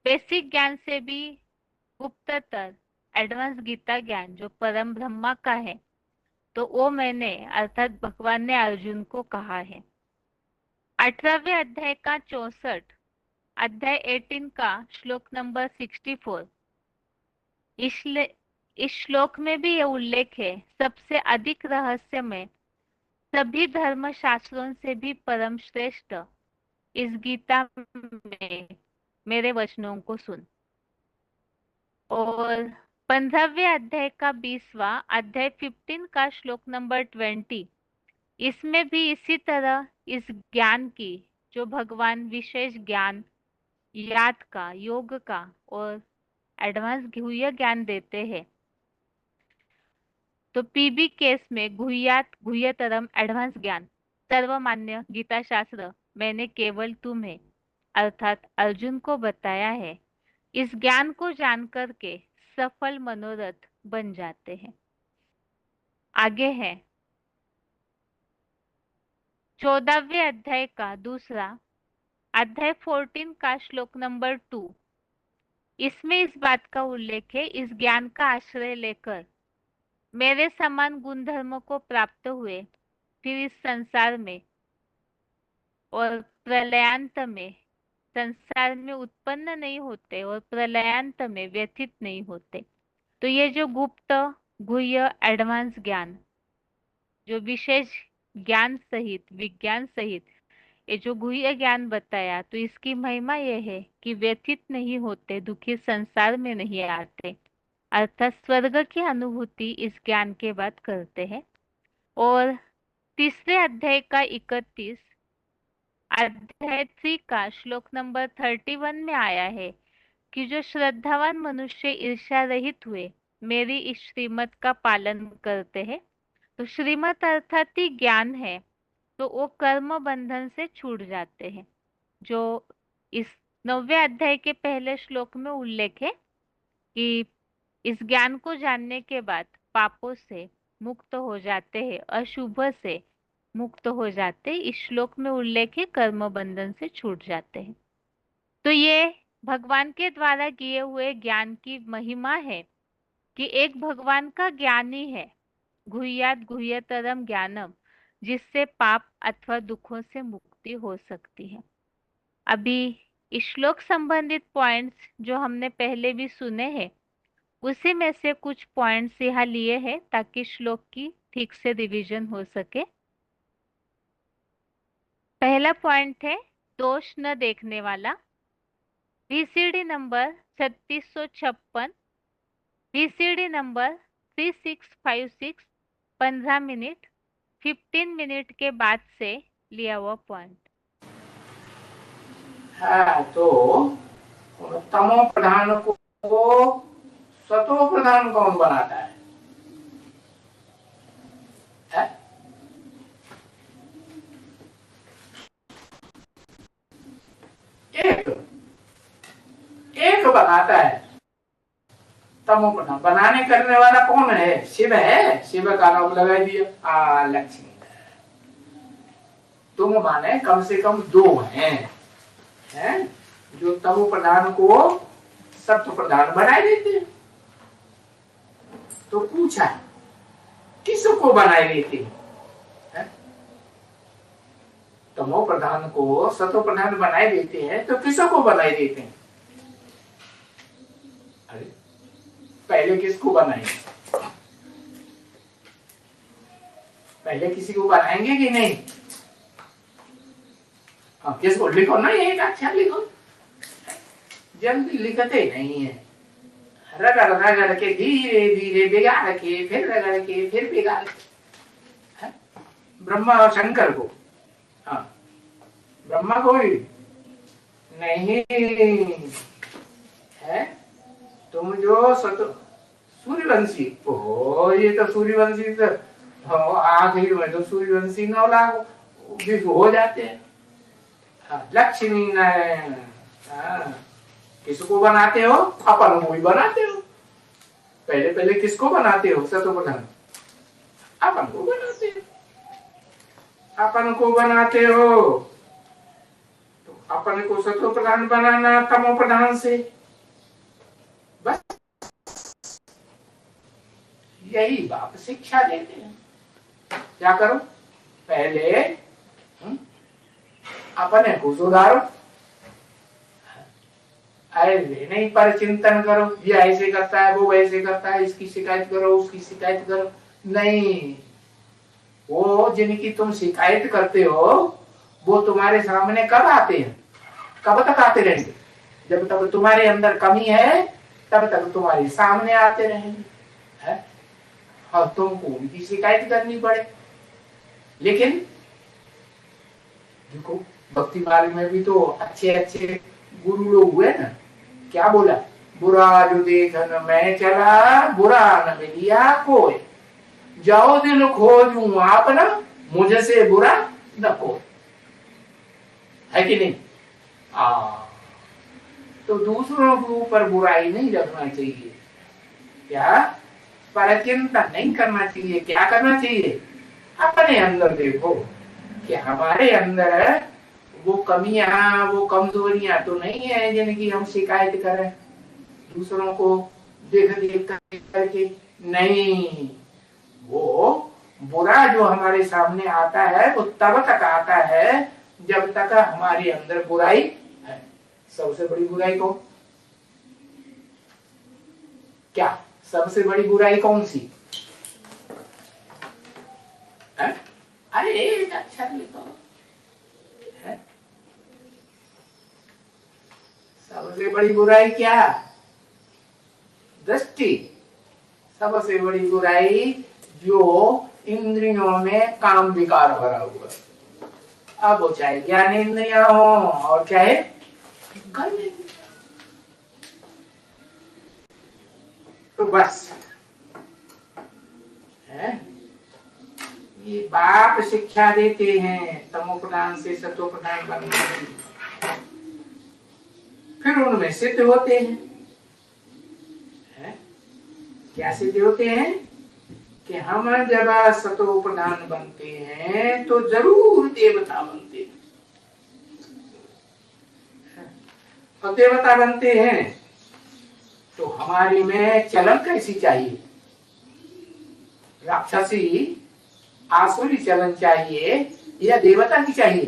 बेसिक ज्ञान से भी गुप्ततर एडवांस गीता ज्ञान जो परम ब्रह्मा का है, तो वो मैंने अर्थात भगवान ने अर्जुन को कहा है। 18वें अध्याय का 64, अध्याय 18 का श्लोक नंबर 64। इस श्लोक में भी यह उल्लेख है, सबसे अधिक रहस्यमय सभी धर्म शास्त्रों से भी परम श्रेष्ठ इस गीता में मेरे वचनों को सुन। और 15वें अध्याय का 20वां, अध्याय 15 का श्लोक नंबर 20, इसमें भी इसी तरह इस ज्ञान की जो भगवान विशेष ज्ञान याद का, योग का और एडवांस गुह्य ज्ञान देते हैं। तो पीबी केस में गुह्यात गुह्यतरम एडवांस ज्ञान सर्वमान्य गीता शास्त्र मैंने केवल तुम्हें अर्थात अर्जुन को बताया है। इस ज्ञान को जानकर के सफल मनोरथ बन जाते हैं। आगे है 14वें अध्याय का दूसरा, अध्याय 14 का श्लोक नंबर 2। इसमें इस बात का उल्लेख है, इस ज्ञान का आश्रय लेकर मेरे समान गुण धर्म को प्राप्त हुए फिर इस संसार में और प्रलयांत में संसार में उत्पन्न नहीं होते और प्रलयांत में व्यथित नहीं होते। तो ये जो गुप्त गुह्य एडवांस ज्ञान जो विशेष ज्ञान सहित विज्ञान सहित ये जो गुह्य ज्ञान बताया, तो इसकी महिमा यह है कि व्यथित नहीं होते, दुखी संसार में नहीं आते, अर्थात स्वर्ग की अनुभूति इस ज्ञान के बाद करते हैं। और तीसरे अध्याय का 31, अध्याय 3 का श्लोक नंबर 31 में आया है कि जो श्रद्धावान मनुष्य ईर्ष्या रहित हुए मेरी इस श्रीमत का पालन करते हैं, तो श्रीमत अर्थात ही ज्ञान है, तो वो कर्म बंधन से छूट जाते हैं। जो इस 9वें अध्याय के पहले श्लोक में उल्लेख है कि इस ज्ञान को जानने के बाद पापों से मुक्त हो जाते हैं, अशुभ से मुक्त हो जाते हैं। इस श्लोक में उल्लेख है कर्म बंधन से छूट जाते हैं। तो ये भगवान के द्वारा किए हुए ज्ञान की महिमा है कि एक भगवान का ज्ञान ही है गुह्यात गुह्यतरम ज्ञानम, जिससे पाप अथवा दुखों से मुक्ति हो सकती है। अभी इस श्लोक संबंधित पॉइंट्स जो हमने पहले भी सुने हैं, उसी में से कुछ पॉइंट्स यहाँ लिए हैं ताकि श्लोक की ठीक से रिवीजन हो सके। पहला पॉइंट है दोष न देखने वाला, VCD number 3656, VCD number 3656, 15 minute 15 minute के बाद से लिया हुआ पॉइंट। हाँ, तो तमो प्रधान को सतो प्रधान कौन बनाता है? एक एक बनाता है। तमो प्रधान बनाने करने वाला कौन है? शिव है। शिव का नाम लगा दिया लक्ष्मी। तुम माने कम से कम दो हैं जो तमो प्रधान को सत्व प्रधान बनाए देते हैं। तो पूछा किसको बनाए देते हैं? तमो प्रधान को सत्व प्रधान बनाए देते हैं तो किसको बनाए देते हैं? अरे पहले किसको बनाएंगे? पहले किसी को बनाएंगे कि नहीं? हाँ, किसको? लिखो ना, एक अक्षर लिखो। जल्दी लिखते नहीं है। रगड़ रगड़ के धीरे धीरे बिगाड़ के फिर रगड़ के फिर बिगाड़ के। ब्रह्मा और शंकर को, हाँ ब्रह्मा को ही नहीं है। तुम जो सूर्यवंशी, ओहो ये तो सूर्यवंशी तो आखिर में तो सूर्यवंशी 9 लाख हो जाते हैं। लक्ष्मी नारायण, किसको बनाते हो? अपन को ही बनाते हो। पहले पहले किसको बनाते हो? सतो प्रधान अपन को बनाते हो। अपन को बनाते हो तो अपन को सतो प्रधान बनाना तमो प्रधान से, बस यही बाप शिक्षा देते हैं। क्या करो? पहले अपने को सुधारो। अरे नहीं पर चिंतन करो, ये ऐसे करता है वो वैसे करता है, इसकी शिकायत करो उसकी शिकायत करो। नहीं, वो जिनकी तुम शिकायत करते हो वो तुम्हारे सामने कब आते हैं? कब तक आते रहेंगे? जब तक तुम्हारे अंदर कमी है तब तक तुम्हारे सामने आते रहेंगे। और तुमको उनकी शिकायत करनी पड़े। लेकिन देखो भक्ति मार्ग में भी तो अच्छे अच्छे गुरु लोग हुए ना। क्या बोला? बुरा जो देखन मैं चला, बुरा न मिलिया कोई, जाओ दिल खोजूं आपना, मुझसे बुरा न कोई। है कि नहीं? तो दूसरों के ऊपर बुराई नहीं रखना चाहिए। क्या? परचिंतन नहीं करना चाहिए। क्या करना चाहिए? अपने अंदर देखो कि हमारे अंदर वो कमियां वो कमजोरियां तो नहीं है जिनकी हम शिकायत करें दूसरों को देख देख करके। नहीं, वो बुरा जो हमारे सामने आता है वो तब तक आता है जब तक हमारे अंदर बुराई है। सबसे बड़ी बुराई कौन? क्या सबसे बड़ी बुराई कौन सी है? अरे एक अक्षर लिखो। सबसे बड़ी बुराई क्या? दृष्टि। सबसे बड़ी बुराई जो इंद्रियों में काम विकार भरा हुआ है। अब वो चाहे ज्ञान इंद्रिया हो और चाहे कर्म इंद्रिया। तो बस है ये बाप शिक्षा देते हैं तमो प्रधान से सतो प्रधान बनने की। फिर उनमें सिद्ध होते हैं। क्या सिद्ध होते हैं? कि हम जब सतो प्रधान बनते हैं तो जरूर देवता बनते हैं। और देवता बनते हैं तो हमारी में चलन कैसी चाहिए? राक्षसी आसुरी चलन चाहिए या देवता की चाहिए?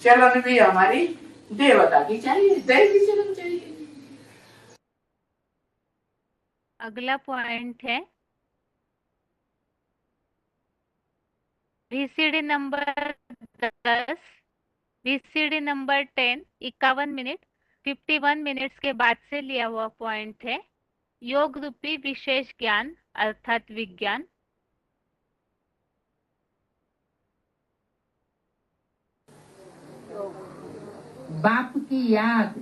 चलन भी हमारी देवता की चाहिए, दैवी चलन चाहिए। अगला पॉइंट है VCD number 10, VCD number 10, 51 minute 51 minutes के बाद से लिया हुआ पॉइंट है। योग रूपी विशेष ज्ञान अर्थात विज्ञान। बाप की याद,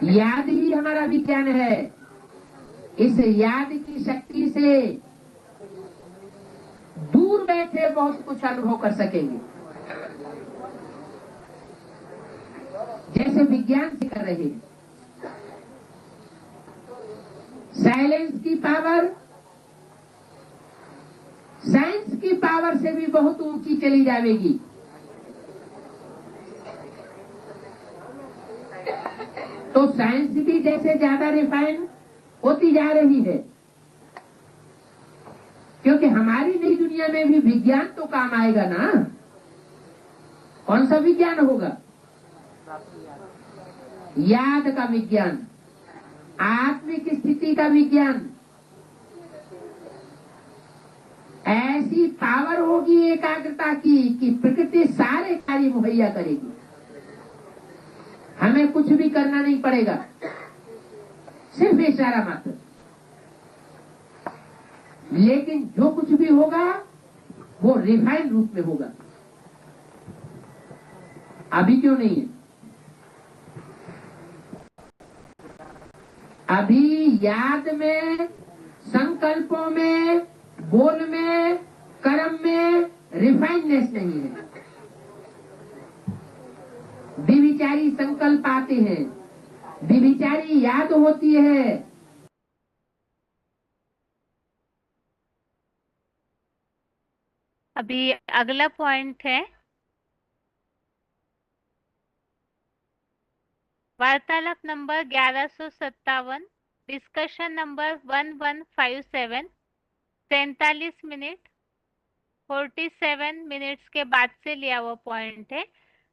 याद ही हमारा विज्ञान है। इस याद की शक्ति से दूर बैठे बहुत कुछ अनुभव कर सकेंगे, जैसे विज्ञान से कर रहे हैं। साइलेंस की पावर साइंस की पावर से भी बहुत ऊंची चली जाएगी। तो साइंस भी जैसे ज्यादा रिफाइन होती जा रही है, क्योंकि हमारी नई दुनिया में भी विज्ञान तो काम आएगा ना। कौन सा विज्ञान होगा? याद का विज्ञान, आत्मिक स्थिति का विज्ञान। ऐसी पावर होगी एकाग्रता की कि प्रकृति सारे कार्य मुहैया करेगी, हमें कुछ भी करना नहीं पड़ेगा, सिर्फ इशारा मात्र। लेकिन जो कुछ भी होगा वो रिफाइन रूप में होगा। अभी क्यों नहीं है? अभी याद में, संकल्पों में, बोल में, कर्म में रिफाइननेस नहीं है। विविचारी संकल्प आते हैं, विविचारी याद होती है। अभी अगला पॉइंट है वार्तालाप number 1157, discussion number 1157, 43 minute 47 minutes के बाद से लिया हुआ पॉइंट है।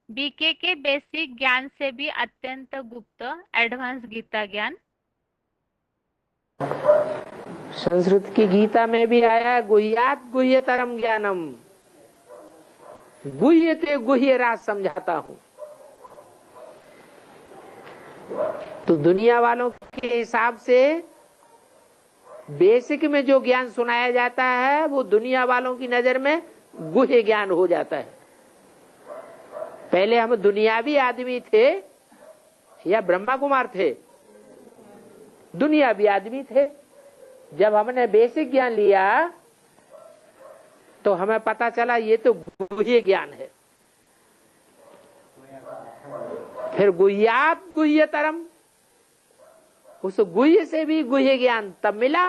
बीके के बेसिक ज्ञान से भी अत्यंत गुप्त एडवांस गीता ज्ञान। संस्कृत की गीता में भी आया, गुह्यात गुह्यतरम ज्ञानम, गुह्य ते गुह्य राज समझाता हूं। तो दुनिया वालों के हिसाब से बेसिक में जो ज्ञान सुनाया जाता है वो दुनिया वालों की नजर में गुह्य ज्ञान हो जाता है। पहले हम दुनियावी आदमी थे या ब्रह्मा कुमार थे? दुनियावी आदमी थे। जब हमने बेसिक ज्ञान लिया तो हमें पता चला ये तो गुह्य ज्ञान है। फिर गुह्यात गुह्यतरम, उस गुह्य से भी गुह्य ज्ञान तब मिला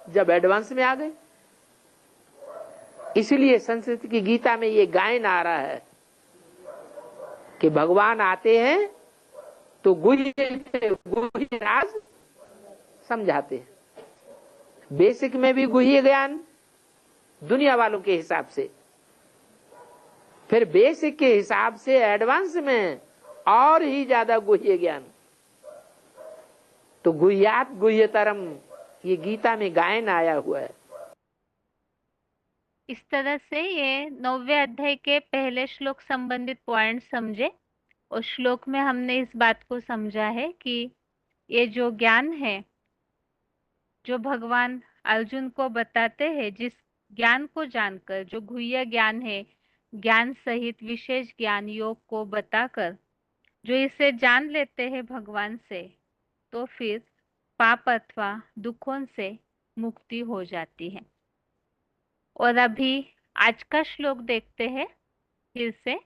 जब एडवांस में आ गए। इसलिए संस्कृत की गीता में ये गायन आ रहा है कि भगवान आते हैं तो गुह्य राज समझाते हैं। बेसिक में भी गुह्य ज्ञान दुनिया वालों के हिसाब से, फिर बेसिक के हिसाब से एडवांस में और ही ज्यादा गुह्य ज्ञान। तो गुह्यात गुह्यतरम ये गीता में गायन आया हुआ है। इस तरह से ये 9वें अध्याय के पहले श्लोक संबंधित पॉइंट समझे। और श्लोक में हमने इस बात को समझा है कि ये जो ज्ञान है जो भगवान अर्जुन को बताते हैं, जिस ज्ञान को जानकर, जो गुह्य ज्ञान है, ज्ञान सहित विशेष ज्ञान योग को बताकर जो इसे जान लेते हैं भगवान से, तो फिर पाप अथवा दुखों से मुक्ति हो जाती है। और अभी आज का श्लोक देखते हैं फिर से।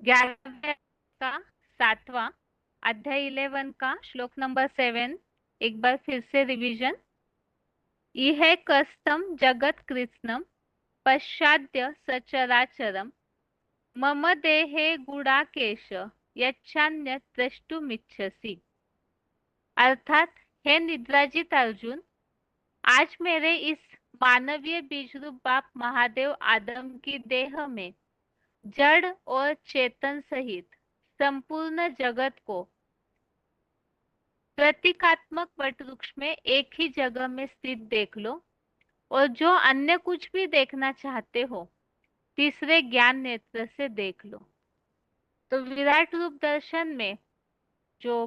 ग्यारहवें का 7वां अध्याय 11 का श्लोक नंबर 7 एक बार फिर से रिवीजन। इह कस्तम जगत कृत्स्नम पश्चाद्य सचराचरम मम देहे गुणाकेश यच्छान्य द्रष्टुमिच्छसि। अर्थात हे निद्राजित अर्जुन, आज मेरे इस मानवीय बीजरूप बाप महादेव आदम की देह में जड़ और चेतन सहित संपूर्ण जगत को प्रतीकात्मक वटवृक्ष में एक ही जगह में स्थित देख लो, और जो अन्य कुछ भी देखना चाहते हो तीसरे ज्ञान नेत्र से देख लो। तो विराट रूप दर्शन में जो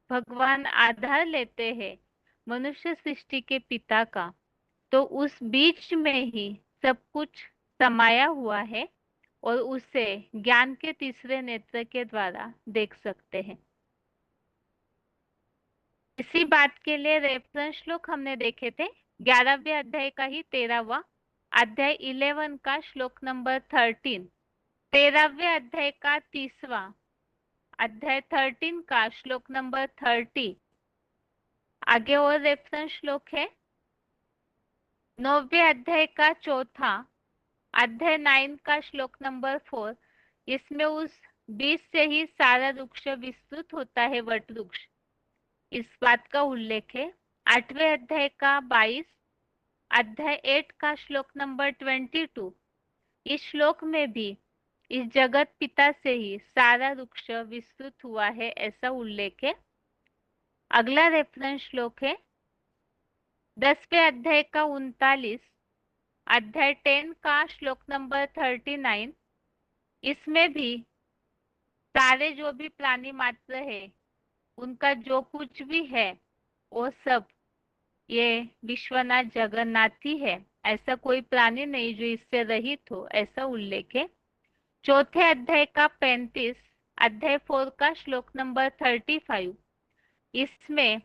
भगवान आधार लेते हैं मनुष्य सृष्टि के पिता का, तो उस बीच में ही सब कुछ समाया हुआ है और उसे ज्ञान के तीसरे नेत्र के द्वारा देख सकते हैं। इसी बात के लिए रेफरेंस श्लोक हमने देखे थे 11वें अध्याय का ही 13वां, अध्याय 11 का श्लोक नंबर 13, 13वें अध्याय का 30वां, अध्याय 13 का श्लोक नंबर 30। आगे और रेफरेंस श्लोक है 9वें अध्याय का 4था, अध्याय 9 का श्लोक नंबर 4। इसमें उस बीज से ही सारा वृक्ष विस्तृत होता है, वट वृक्ष, इस बात का उल्लेख है। 8वें अध्याय का 22, अध्याय 8 का श्लोक नंबर 22। इस श्लोक में भी इस जगत पिता से ही सारा वृक्ष विस्तृत हुआ है, ऐसा उल्लेख है। अगला रेफरेंस श्लोक है 10वें अध्याय का 39, अध्याय 10 का श्लोक नंबर 39। इसमें भी सारे जो भी प्राणी मात्र है, उनका जो कुछ भी है वो सब ये विश्वनाथ जगन्नाथ ही है, ऐसा कोई प्राणी नहीं जो इससे रहित हो, ऐसा उल्लेख है। चौथे अध्याय का 35, अध्याय 4 का श्लोक नंबर 35। इसमें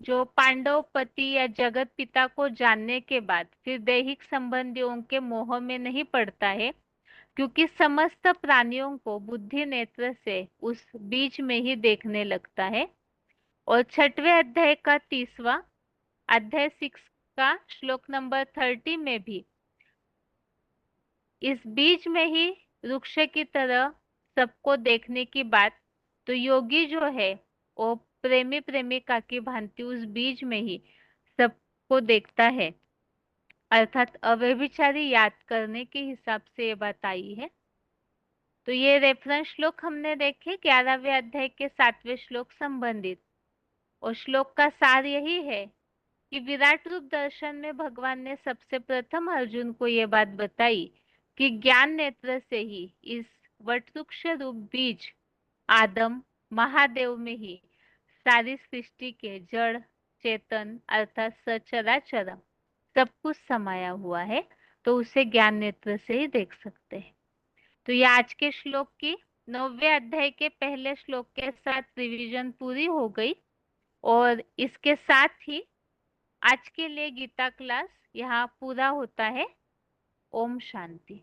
जो पांडव पति या जगत पिता को जानने के बाद फिर दैहिक संबंधियों के मोह में नहीं पड़ता है, क्योंकि समस्त प्राणियों को बुद्धि नेत्र से उस बीज में ही देखने लगता है। और 6वें अध्याय का 30वां, अध्याय 6 का श्लोक नंबर 30 में भी इस बीज में ही वृक्ष की तरह सबको देखने की बात, तो योगी जो है वो प्रेमी प्रेमिका की भांति उस बीज में ही सबको देखता है, अर्थात अव्यभिचारी याद करने के हिसाब से ये बात आई है। तो ये रेफरेंस श्लोक हमने देखे 11वें अध्याय के 7वें श्लोक संबंधित। और श्लोक का सार यही है कि विराट रूप दर्शन में भगवान ने सबसे प्रथम अर्जुन को ये बात बताई कि ज्ञान नेत्र से ही इस वटवृक्ष रूप बीज आदम महादेव में ही सारी सृष्टि के जड़ चेतन अर्थात सचराचर सब कुछ समाया हुआ है, तो उसे ज्ञान नेत्र से ही देख सकते हैं। तो ये आज के श्लोक की 9वें अध्याय के पहले श्लोक के साथ रिवीजन पूरी हो गई। और इसके साथ ही आज के लिए गीता क्लास यहाँ पूरा होता है। ओम शांति।